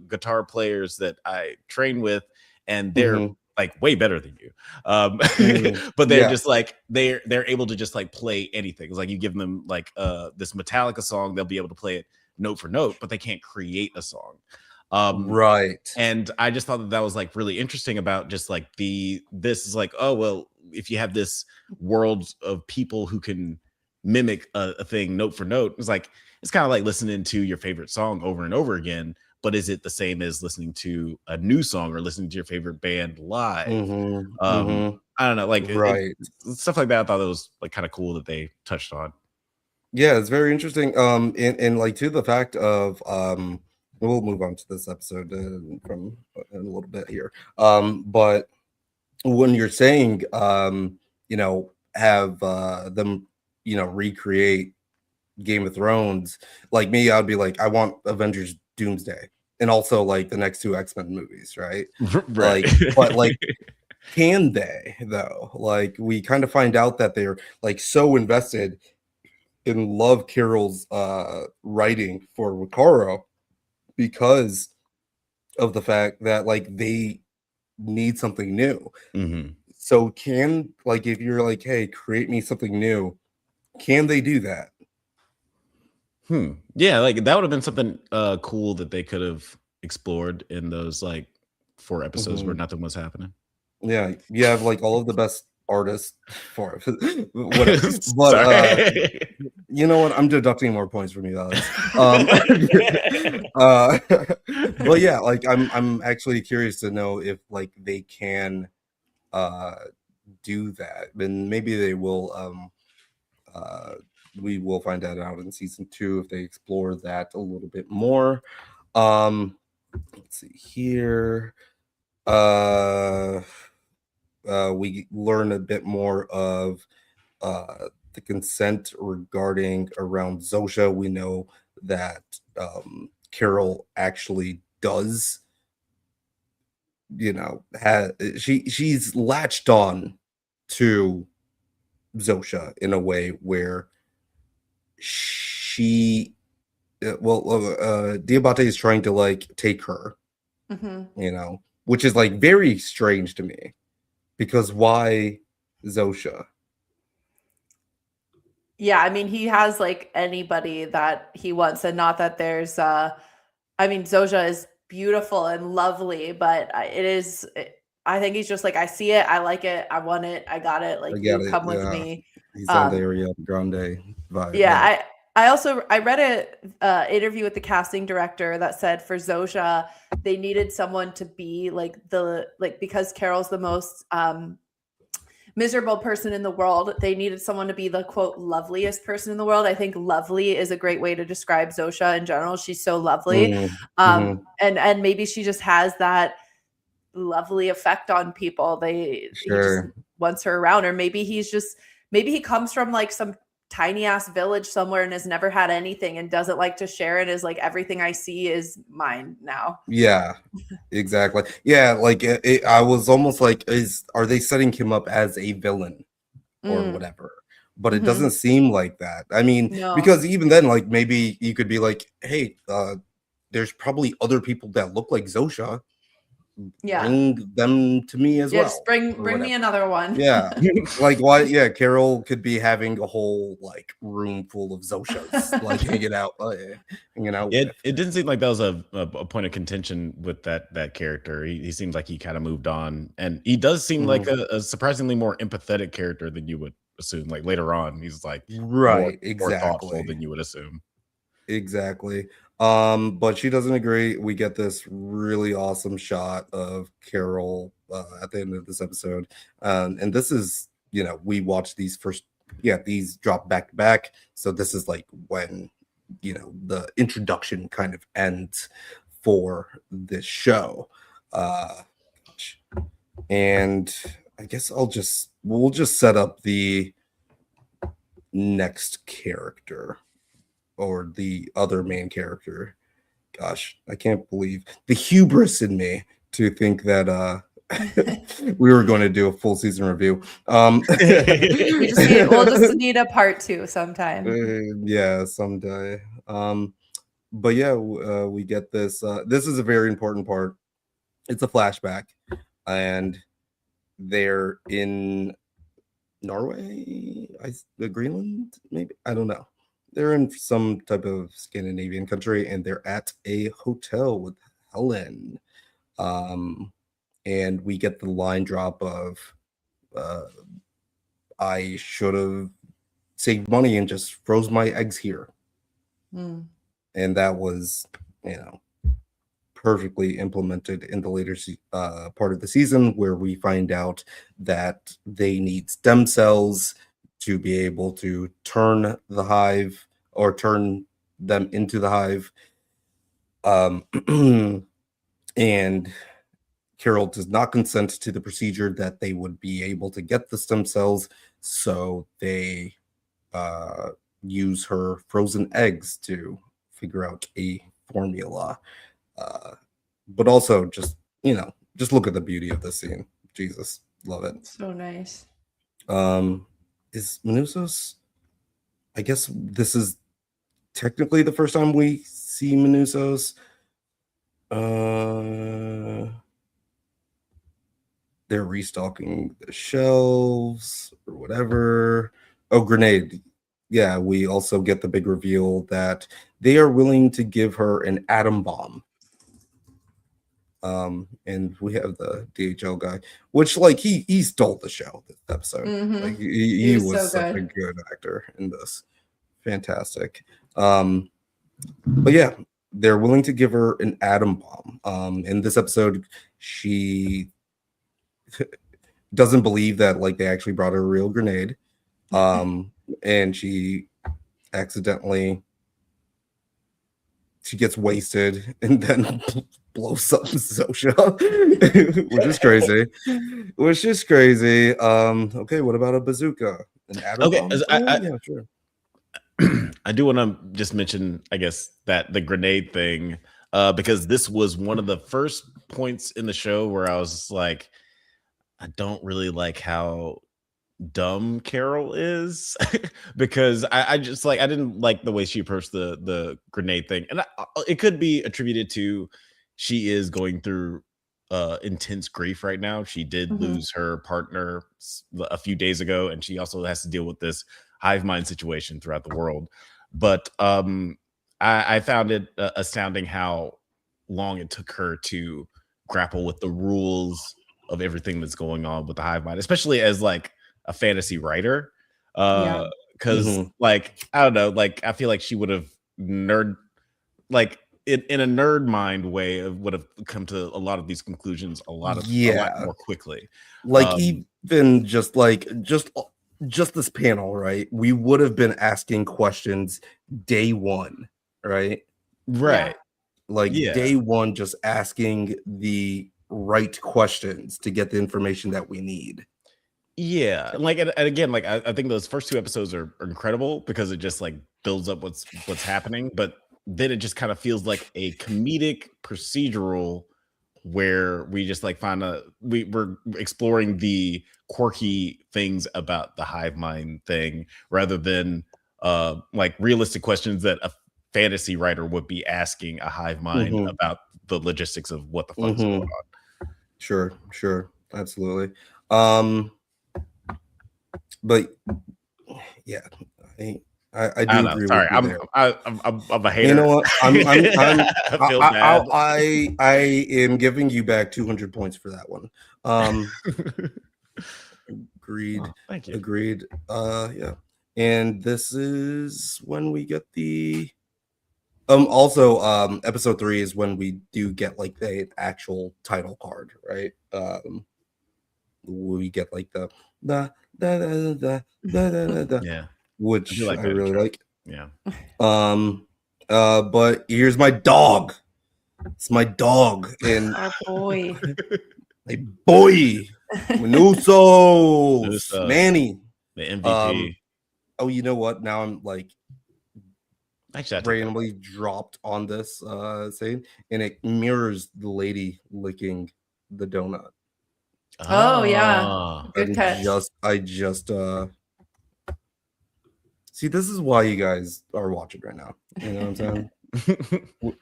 guitar players that I train with, and they're like way better than you, but they're just like they're able to just like play anything. It's like you give them like this Metallica song, they'll be able to play it note for note, but they can't create a song. And I just thought that was like really interesting about just like this is like, oh well, if you have this world of people who can mimic a thing note for note, it's like it's kind of like listening to your favorite song over and over again, but is it the same as listening to a new song or listening to your favorite band live? I don't know, like Right. stuff like that. I thought it was like kind of cool that they touched on. Yeah, it's very interesting. And like to the fact of we'll move on to this episode from in a little bit here. But when you're saying you know, have them, you know, recreate Game of Thrones, like me, I'd be like, I want Avengers Doomsday and also like the next two X-Men movies, right? Right. Like, but like, can they though? Like, we kind of find out that they're like so invested in love Carol's writing for Wakaro because of the fact that like they need something new. So can, like, if you're like, hey, create me something new, can they do that? Yeah, like that would have been something cool that they could have explored in those like 4 episodes where nothing was happening. Yeah, you have like all of the best artists for it. Whatever. But you know what? I'm deducting more points from you guys. But yeah, like I'm actually curious to know if like they can do that, and maybe they will. We will find that out in season 2 if they explore that a little bit more. Let's see here. We learn a bit more of the consent regarding around Zosha. We know that Carol actually does, you know, she's latched on to Zosha in a way where she Diabate is trying to like take her, you know, which is like very strange to me, because why Zosha? Yeah, I mean, he has like anybody that he wants, and not that there's I mean, Zosha is beautiful and lovely, but I think he's just like, I see it, I like it, I want it, I got it, like you come with me. He's on the Ariana Grande vibe. Yeah, I read a interview with the casting director that said for Zosha they needed someone to be like because Carol's the most miserable person in the world, they needed someone to be the quote loveliest person in the world. I think lovely is a great way to describe Zosha in general. She's so lovely. And maybe she just has that lovely effect on people. He just wants her around. Or maybe he comes from like some tiny ass village somewhere and has never had anything and doesn't like to share it, is like, everything I see is mine now. Yeah, exactly. Yeah, like I was almost like, are they setting him up as a villain or whatever? But it doesn't seem like that. I mean, because even then, like, maybe you could be like, hey, there's probably other people that look like Zosha. Bring them to me as well. Just bring me another one. Yeah. Like, why? Yeah, Carol could be having a whole like room full of Zoshas, like hanging out. It didn't seem like that was a point of contention with that character. He seems like he kind of moved on, and he does seem like a surprisingly more empathetic character than you would assume. Like later on, he's like more thoughtful than you would assume. Exactly. But she doesn't agree. We get this really awesome shot of Carol at the end of this episode. And this is, you know, we watched these these drop back to back. So this is like when, you know, the introduction kind of ends for this show. And I guess we'll just set up the next character, or the other main character. Gosh, I can't believe the hubris in me to think that we were going to do a full season review. We'll just need a part 2 sometime. Yeah, someday. But yeah, we get this. This is a very important part. It's a flashback, and they're in Norway, Greenland, maybe, I don't know. They're in some type of Scandinavian country, and they're at a hotel with Helen. And we get the line drop of, I should have saved money and just froze my eggs here. And that was, you know, perfectly implemented in the later part of the season, where we find out that they need stem cells to be able to turn the hive or turn them into the hive. And Carol does not consent to the procedure that they would be able to get the stem cells, so they use her frozen eggs to figure out a formula. But also, just look at the beauty of this scene. Jesus, love it. So nice. Is Manusos? I guess this is technically the first time we see Manusos. They're restocking the shelves or whatever. Oh, Grenade. Yeah, we also get the big reveal that they are willing to give her an atom bomb. And we have the DHL guy, which like he stole the show this episode. Like he was so such good. a good actor in this. Fantastic. But yeah, they're willing to give her an atom bomb. In this episode, she doesn't believe that like they actually brought her a real grenade. And she accidentally gets wasted and then blows up Zosha, which is crazy. Okay, what about a bazooka? An atom bomb? Yeah, sure. I do want to just mention, I guess, that the grenade thing, because this was one of the first points in the show where I was like, I don't really like how dumb Carol is, because I just like, I didn't like the way she approached the grenade thing, and it could be attributed to she is going through intense grief right now. She did lose her partner a few days ago, and she also has to deal with this hive mind situation throughout the world. But I found it astounding how long it took her to grapple with the rules of everything that's going on with the hive mind, especially as like a fantasy writer. Because like, I don't know, like I feel like she would have like in a nerd mind way would have come to a lot of these conclusions a lot more quickly. Like even just this panel, right? We would have been asking questions day one, right? Right. Like day one, just asking the right questions to get the information that we need. Yeah, like and again, like I think those first two episodes are incredible because it just like builds up what's happening, but then it just kind of feels like a comedic procedural where we just like we're exploring the quirky things about the hive mind thing rather than like realistic questions that a fantasy writer would be asking a hive mind about the logistics of what the fuck's going on. Sure, absolutely. But yeah, I do agree. Sorry, with you I'm a hater. You know what? I feel bad. I am giving you back 200 points for that one. Agreed. Oh, thank you. Agreed. Yeah. And this is when we get the also episode 3 is when we do get like the actual title card, right? We get like the yeah, which I really like. Yeah. But here's my dog. It's my dog and Our boy. my boy Manusos, Manny, the MVP. Oh, you know what? Now I'm like actually randomly dropped on this scene, and it mirrors the lady licking the donut. Oh yeah, good catch. I just see, this is why you guys are watching right now. You know what I'm saying?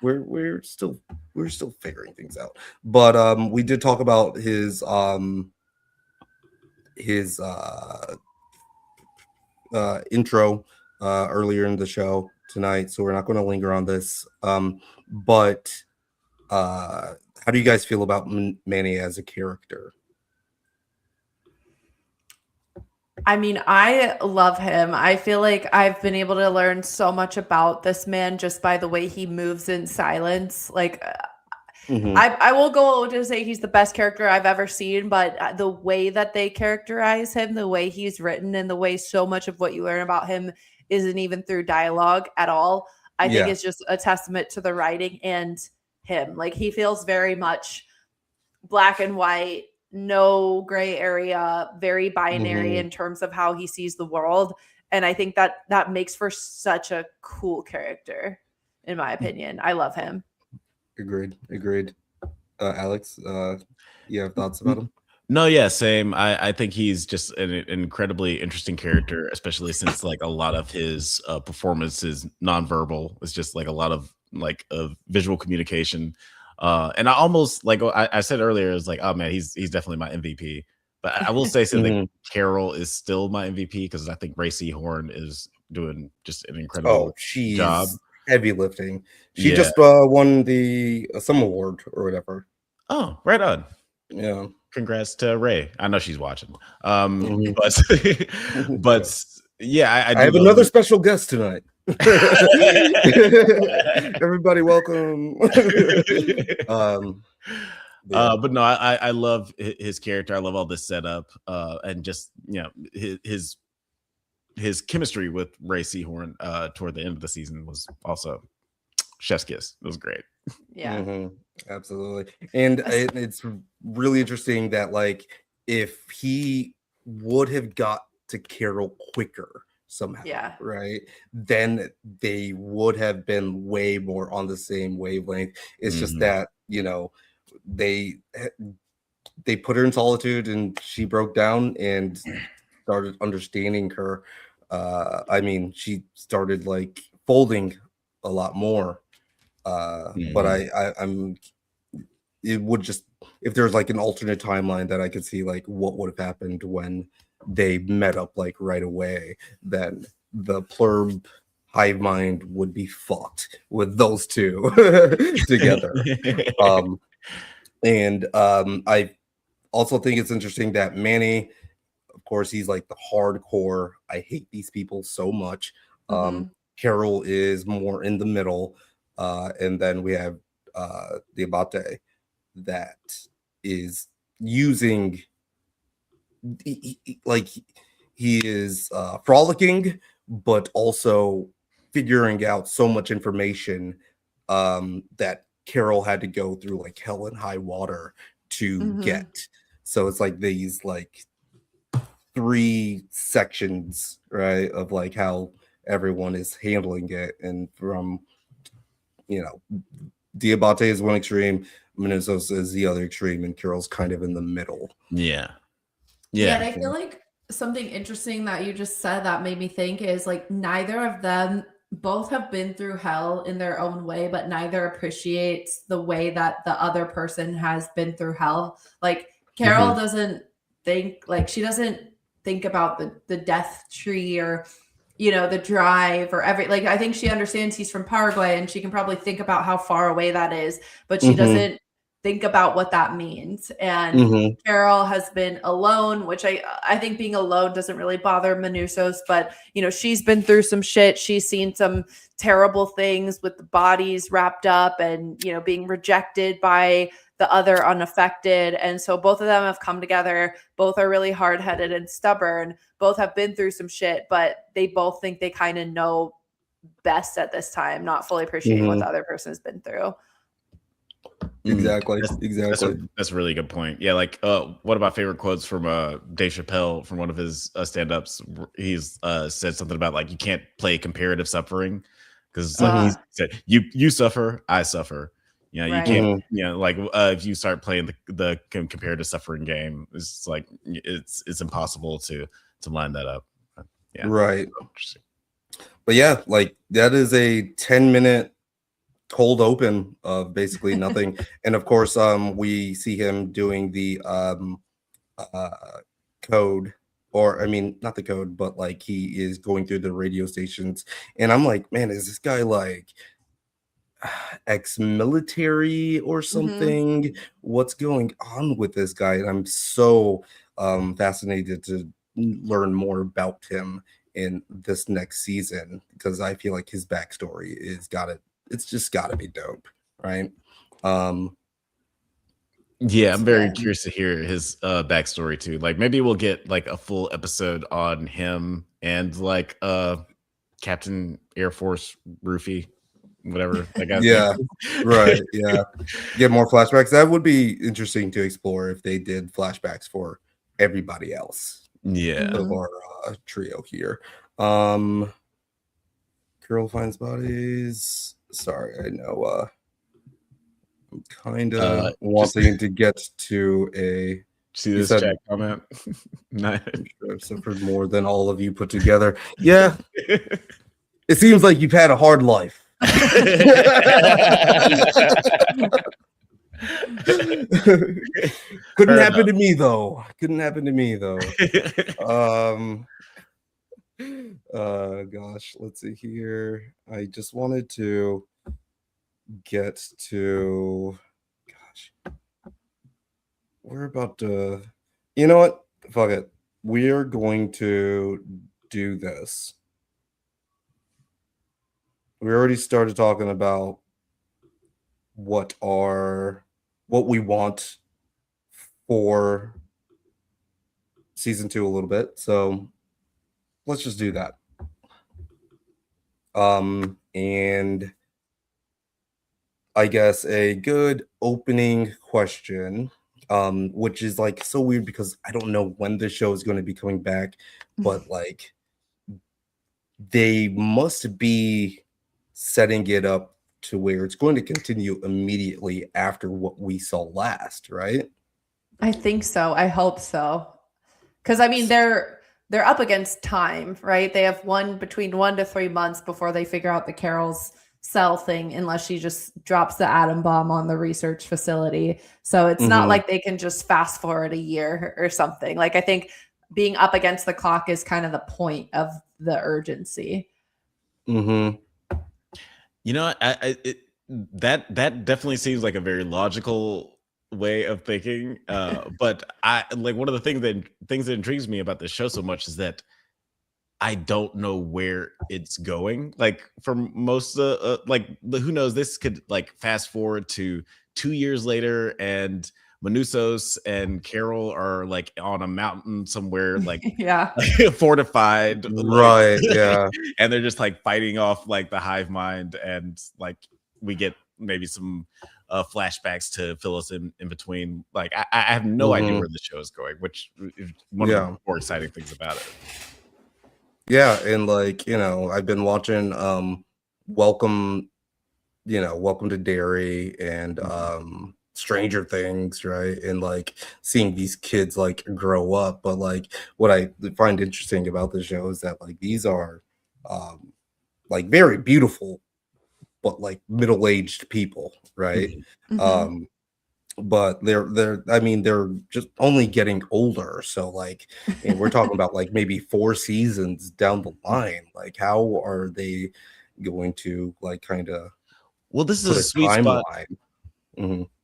we're still figuring things out. But we did talk about his intro earlier in the show tonight, so we're not going to linger on this. But how do you guys feel about Manny as a character? I mean, I love him. I feel like I've been able to learn so much about this man just by the way he moves in silence. Like, I will go to say he's the best character I've ever seen, but the way that they characterize him, the way he's written, and the way so much of what you learn about him isn't even through dialogue at all, I think it's just a testament to the writing and him. Like, he feels very much black and white, no gray area, very binary in terms of how he sees the world. And I think that makes for such a cool character, in my opinion. I love him. Agreed. Alex, you have thoughts about him? No, yeah, same. I think he's just an incredibly interesting character, especially since like a lot of his performance is nonverbal. It's just like a lot of like visual communication. And I almost like I said earlier, it's like, oh man, he's definitely my MVP. But I will say something. Carol is still my MVP because I think Ray Seahorn is doing just an incredible job. Heavy lifting. She just won the some award or whatever. Oh, right on. Yeah. Congrats to Ray. I know she's watching. But yeah, I have another special guest tonight. Everybody, welcome. But no, I love his character. I love all this setup, and just his chemistry with Ray Seahorn toward the end of the season was also chef's kiss. It was great. Yeah. Absolutely. And it's really interesting that like if he would have got to Carol quicker somehow, right, then they would have been way more on the same wavelength. It's just that, you know, they put her in solitude and she broke down and started understanding her. I mean, she started like folding a lot more. But I'm it would just, if there's like an alternate timeline that I could see like what would have happened when they met up like right away, then the plurb hive mind would be fucked with those two together. I also think it's interesting that Manny, of course, he's like the hardcore, I hate these people so much. Carol is more in the middle. And then we have the Abate that is using, he is frolicking, but also figuring out so much information that Carol had to go through like hell and high water to get. So it's like these like 3 sections, right, of like how everyone is handling it, and from, you know, Diabate is one extreme, Menezos is the other extreme, and Carol's kind of in the middle. Yeah, and I feel like something interesting that you just said that made me think is like neither of them, both have been through hell in their own way, but neither appreciates the way that the other person has been through hell. Like Carol doesn't think, like she doesn't think about the death tree or, you know, the drive or like I think she understands he's from Paraguay and she can probably think about how far away that is, but she doesn't think about what that means. And Carol has been alone, which I think being alone doesn't really bother Manusos, but you know, she's been through some shit. She's seen some terrible things with the bodies wrapped up and, you know, being rejected by the other unaffected. And so both of them have come together. Both are really hard-headed and stubborn. Both have been through some shit, but they both think they kind of know best at this time, not fully appreciating what the other person has been through. Exactly. That's a really good point. Yeah, like one of my favorite quotes from Dave Chappelle from one of his stand-ups, he's said something about like you can't play comparative suffering because like he said you suffer, I suffer. You know, you can't, you know, like if you start playing the comparative suffering game, it's like it's impossible to line that up. Yeah. Right. But yeah, like that is a 10-minute cold open of basically nothing. And of course, we see him doing the code, or I mean, not the code, but like he is going through the radio stations. And I'm like, man, is this guy like ex-military or something? What's going on with this guy? And I'm so fascinated to learn more about him in this next season, because I feel like his backstory is it's just gotta be dope, right? Yeah, I'm very good. curious to hear his backstory too. Like maybe we'll get like a full episode on him and like Captain Air Force Rufy, whatever that guy's name Yeah, is. right. Yeah, get more flashbacks. That would be interesting to explore if they did flashbacks for everybody else Yeah. of our trio here. Girl finds bodies. Sorry, I know. I'm kind of Just wanting to get to a. see You this said chat comment. Nice. I've suffered more than all of you put together. Yeah, it seems like you've had a hard life. Couldn't happen to me though. Couldn't happen to me though. Gosh, let's see here. I just wanted to get to. Gosh, we're about to. You know what? Fuck it. We're going to do this. We already started talking about what we want for season 2 a little bit. So let's just do that. And I guess a good opening question, which is like so weird because I don't know when the show is going to be coming back, but like they must be setting it up to where it's going to continue immediately after what we saw last, right? I think so. I hope so. Because I mean, they're up against time, right? They have between 1 to 3 months before they figure out the Carol's cell thing, unless she just drops the atom bomb on the research facility. So it's not like they can just fast forward a year or something. Like I think being up against the clock is kind of the point of the urgency. You know, that definitely seems like a very logical way of thinking. But I like one of the things that intrigues me about this show so much is that I don't know where it's going. Like for most who knows, this could like fast forward to 2 years later and Manusos and Carol are like on a mountain somewhere, like fortified, right? Yeah, and they're just like fighting off like the hive mind, and like we get maybe some flashbacks to fill us in between. Like I have no idea where the show is going, which is one of the more exciting things about it. Yeah, and like I've been watching Welcome to Derry and Stranger Things, right? And like seeing these kids like grow up. But like what I find interesting about the show is that like these are like very beautiful but like middle-aged people, right? But they're just only getting older. So like we're talking about like maybe 4 seasons down the line. Like how are they going to like kind of this is a sweet spot.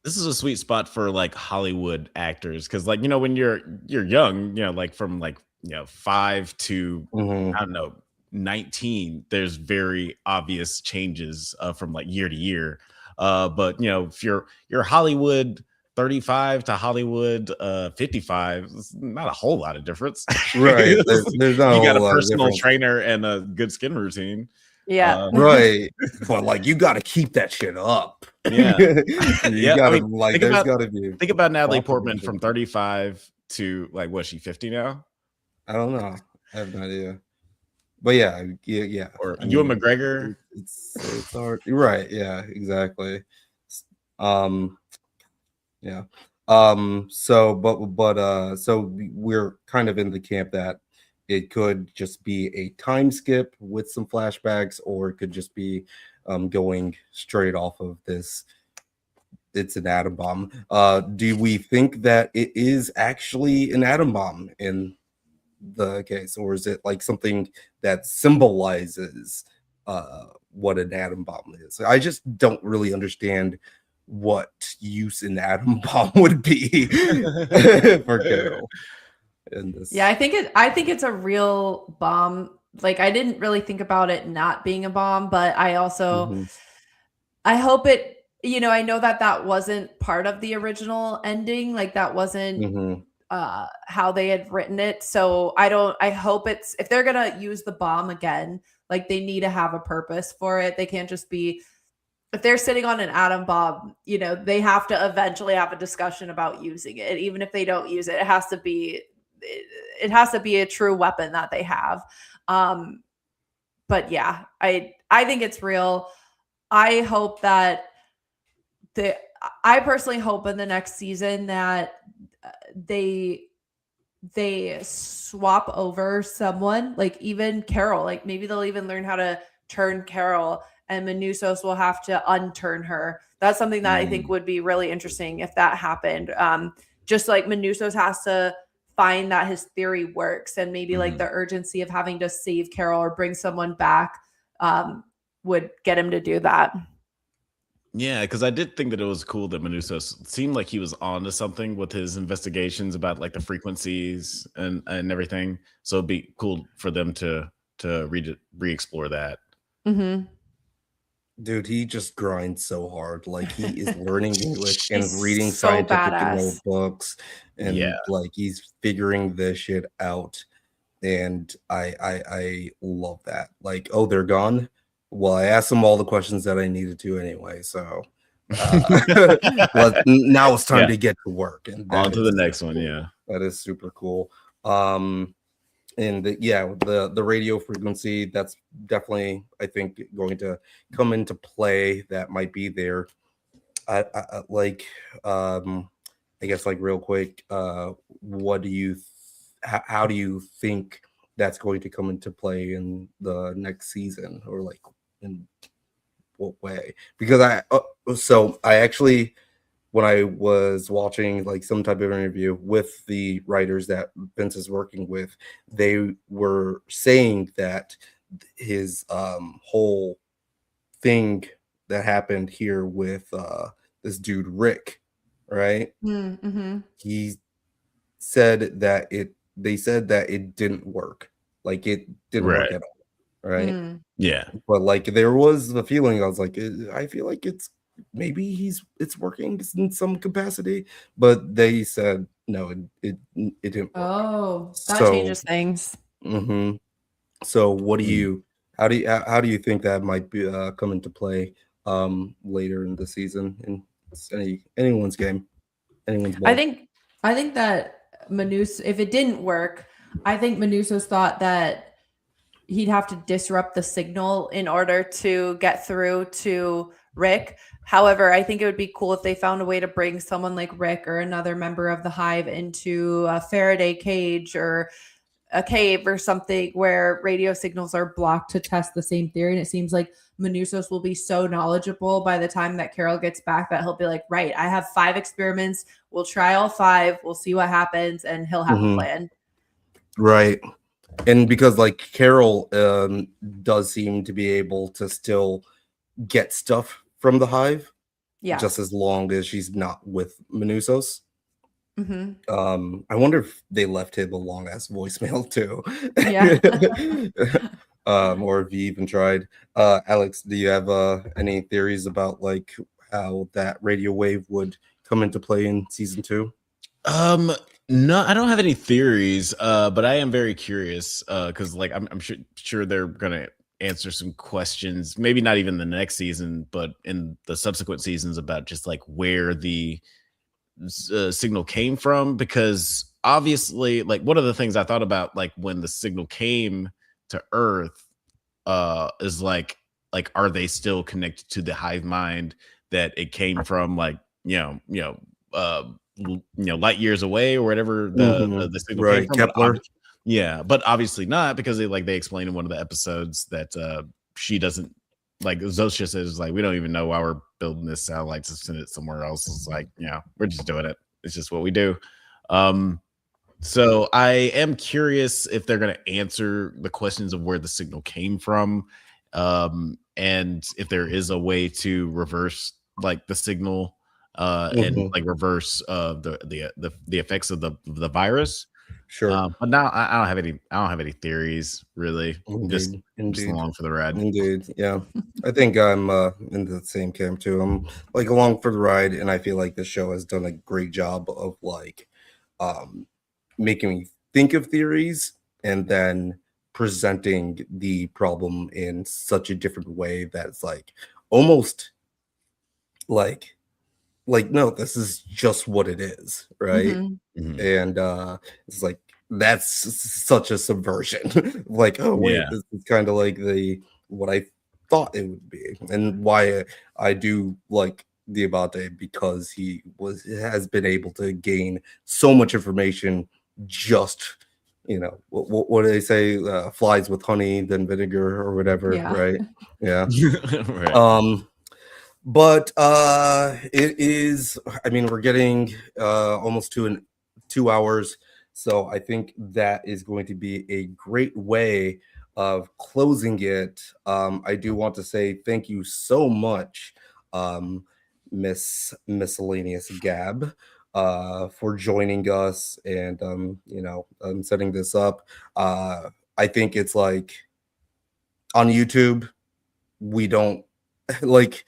This is a sweet spot for like Hollywood actors because like when you're young, like from like 5 to I don't know 19, there's very obvious changes from like year to year. But if you're Hollywood 35 to Hollywood 55, it's not a whole lot of difference, right? There's not you got a personal trainer and a good skin routine. Right. But like you got to keep that shit up. Yeah. You gotta like there's got to be. Think about Natalie Portman from 35 to like what's she 50 now? I don't know. I have no idea. But yeah. Or Ewan McGregor. It's hard. Right. Yeah. Exactly. Yeah. So we're kind of in the camp that it could just be a time skip with some flashbacks, or it could just be going straight off of this. It's an atom bomb. Do we think that it is actually an atom bomb in the case, or is it like something that symbolizes what an atom bomb is? I just don't really understand what use an atom bomb would be for Carol. I think it's a real bomb. Like I didn't really think about it not being a bomb, but I also I hope it I know that wasn't part of the original ending. Like that wasn't Mhm. how they had written it. So I hope if they're gonna use the bomb again, like they need to have a purpose for it. They can't just be, if they're sitting on an atom bomb, they have to eventually have a discussion about using it. Even if they don't use it, it has to be a true weapon that they have. But yeah, I think it's real. I hope that I personally hope in the next season that they swap over someone, like even Carol, like maybe they'll even learn how to turn Carol, and Manusos will have to unturn her. That's something that I think would be really interesting if that happened. Just like Manusos has to find that his theory works, and maybe like the urgency of having to save Carol or bring someone back would get him to do that. Yeah, because I did think that it was cool that Manusos seemed like he was on to something with his investigations about like the frequencies and everything. So it'd be cool for them to re-explore that. Mm-hmm. Dude, he just grinds so hard. Like he is learning English and He's reading so scientific badass. notebooks, and Yeah. like he's figuring this shit out. And I love that. Like, oh, they're gone. Well, I asked them all the questions that I needed to anyway. So now it's time Yeah. to get to work. And On to the next cool. one. Yeah. That is super cool. And the radio frequency, that's definitely, I think, going to come into play. That might be there. I guess like real quick, what do you how do you think that's going to come into play in the next season, or like in what way? Because I actually, when I was watching like some type of interview with the writers that Vince is working with, they were saying that his whole thing that happened here with this dude Rick, right? Mm-hmm. He said that they said that it didn't work. Like it didn't work Right. at all, right? Mm. Yeah. But like there was the feeling, I was like, I feel like it's working in some capacity, but they said no, it didn't work. Oh, that So changes things. mhm. So what do you how do you think that might be come into play later in the season, in anyone's game, anyone's ball? I think that Manus, if it didn't work, I think Manusos thought that he'd have to disrupt the signal in order to get through to Rick. However, I think it would be cool if they found a way to bring someone like Rick or another member of the Hive into a Faraday cage or a cave or something where radio signals are blocked to test the same theory. And it seems like Manusos will be so knowledgeable by the time that Carol gets back that he'll be like, right, I have 5 experiments. We'll try all 5. We'll see what happens. And he'll have a plan. Right. And because like Carol does seem to be able to still get stuff from the Hive, Yeah. just as long as she's not with Manusos. Mm-hmm. I wonder if they left him a long ass voicemail too. Yeah. Or if he even tried. Alex, do you have any theories about like how that radio wave would come into play in season 2? No, I don't have any theories, but I am very curious because like I'm sure they're gonna answer some questions, maybe not even the next season, but in the subsequent seasons, about just like where the signal came from. Because obviously, like one of the things I thought about, like when the signal came to Earth, is like are they still connected to the hive mind that it came from, like light years away or whatever the signal came from? Kepler. But obviously not, because they explained in one of the episodes that she doesn't, like Zosha says, like, we don't even know why we're building this satellite to send it somewhere else. It's like, we're just doing it. It's just what we do. So I am curious if they're going to answer the questions of where the signal came from, and if there is a way to reverse like the signal and like reverse the effects of the virus. Sure. But now I don't have any. I don't have any theories really. Just along for the ride. Indeed. Yeah. I think I'm in the same camp too. I'm like along for the ride, and I feel like the show has done a great job of like making me think of theories and then presenting the problem in such a different way that's like almost like no, this is just what it is, right? And it's like that's such a subversion. Like, oh wait, this is kind of like what I thought it would be, and why I do like the Abate, because he has been able to gain so much information. Just what do they say? Flies with honey than vinegar or whatever, right? Yeah. Right. But it is, I mean, we're getting almost to 2 hours. So I think that is going to be a great way of closing it. I do want to say thank you so much, Miscellaneous Gab, for joining us and setting this up. I think it's like on YouTube, we don't like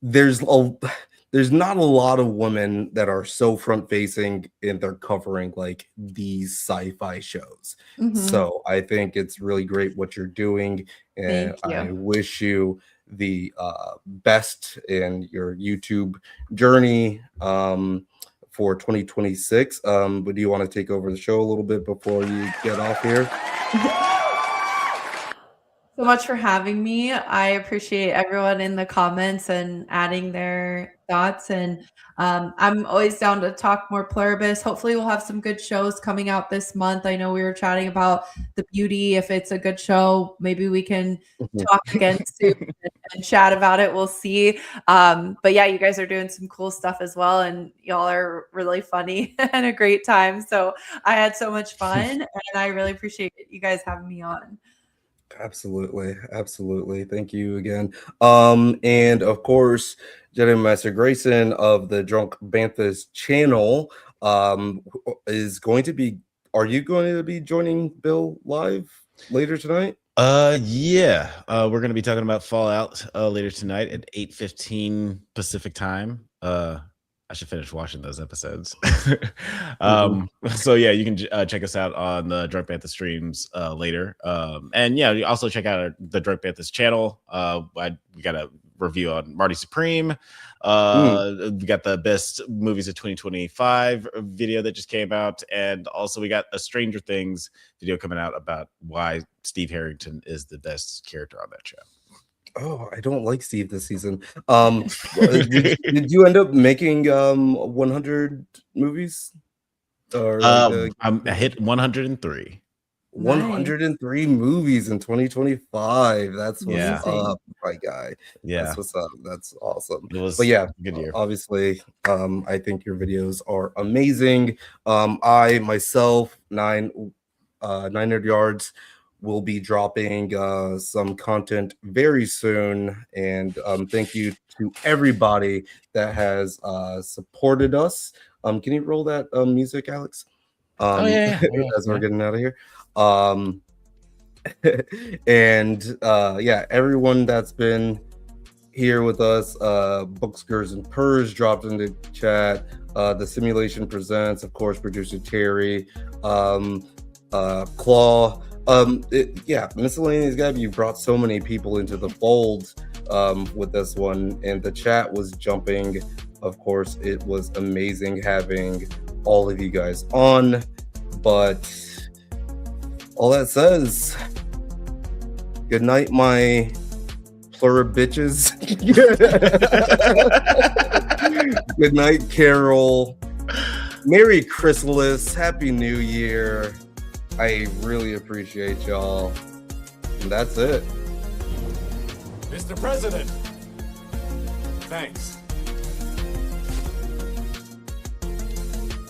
there's not a lot of women that are so front facing and they're covering like these sci-fi shows. So I think it's really great what you're doing, and I wish you the best in your YouTube journey for 2026. But do you want to take over the show a little bit before you get off here? So much for having me. I appreciate everyone in the comments and adding their thoughts. And I'm always down to talk more Pluribus. Hopefully we'll have some good shows coming out this month. I know we were chatting about The Beauty. If it's a good show, maybe we can talk again soon and chat about it. We'll see. But yeah, you guys are doing some cool stuff as well. And y'all are really funny and a great time. So I had so much fun, and I really appreciate you guys having me on. Absolutely. Thank you again. And of course, Jedi Master Grayson of the Drunk Banthas channel is going to be. Are you going to be joining Bill live later tonight? Yeah. We're going to be talking about Fallout later tonight at 8:15 Pacific time. I should finish watching those episodes. So yeah, you can check us out on the Drunk Banthas streams later. And yeah, you also check out the Drunk Banthas channel. We got a review on Marty Supreme. We got the best movies of 2025 video that just came out, and also we got a Stranger Things video coming out about why Steve Harrington is the best character on that show. Oh, I don't like Steve this season. Did you end up making 100 movies? Or I hit 103. 103 movies in 2025. That's what's up, my guy. Yeah, that's what's up. That's awesome. But yeah, good year. Obviously, I think your videos are amazing. I myself, NineNerdYards, will be dropping some content very soon, and thank you to everybody that has supported us. Can you roll that music, Alex? As we're getting out of here. And yeah, everyone that's been here with us, Books, Gers, and Purrs dropped in the chat. The Simulation Presents, of course, producer Terry, Claw. Yeah, Miscellaneous Gab, you brought so many people into the fold with this one, and the chat was jumping. Of course, it was amazing having all of you guys on, but all that says, good night, my pluribitches. Good night, Carol. Merry Chrysalis. Happy New Year. I really appreciate y'all. And that's it. Mr. President, thanks.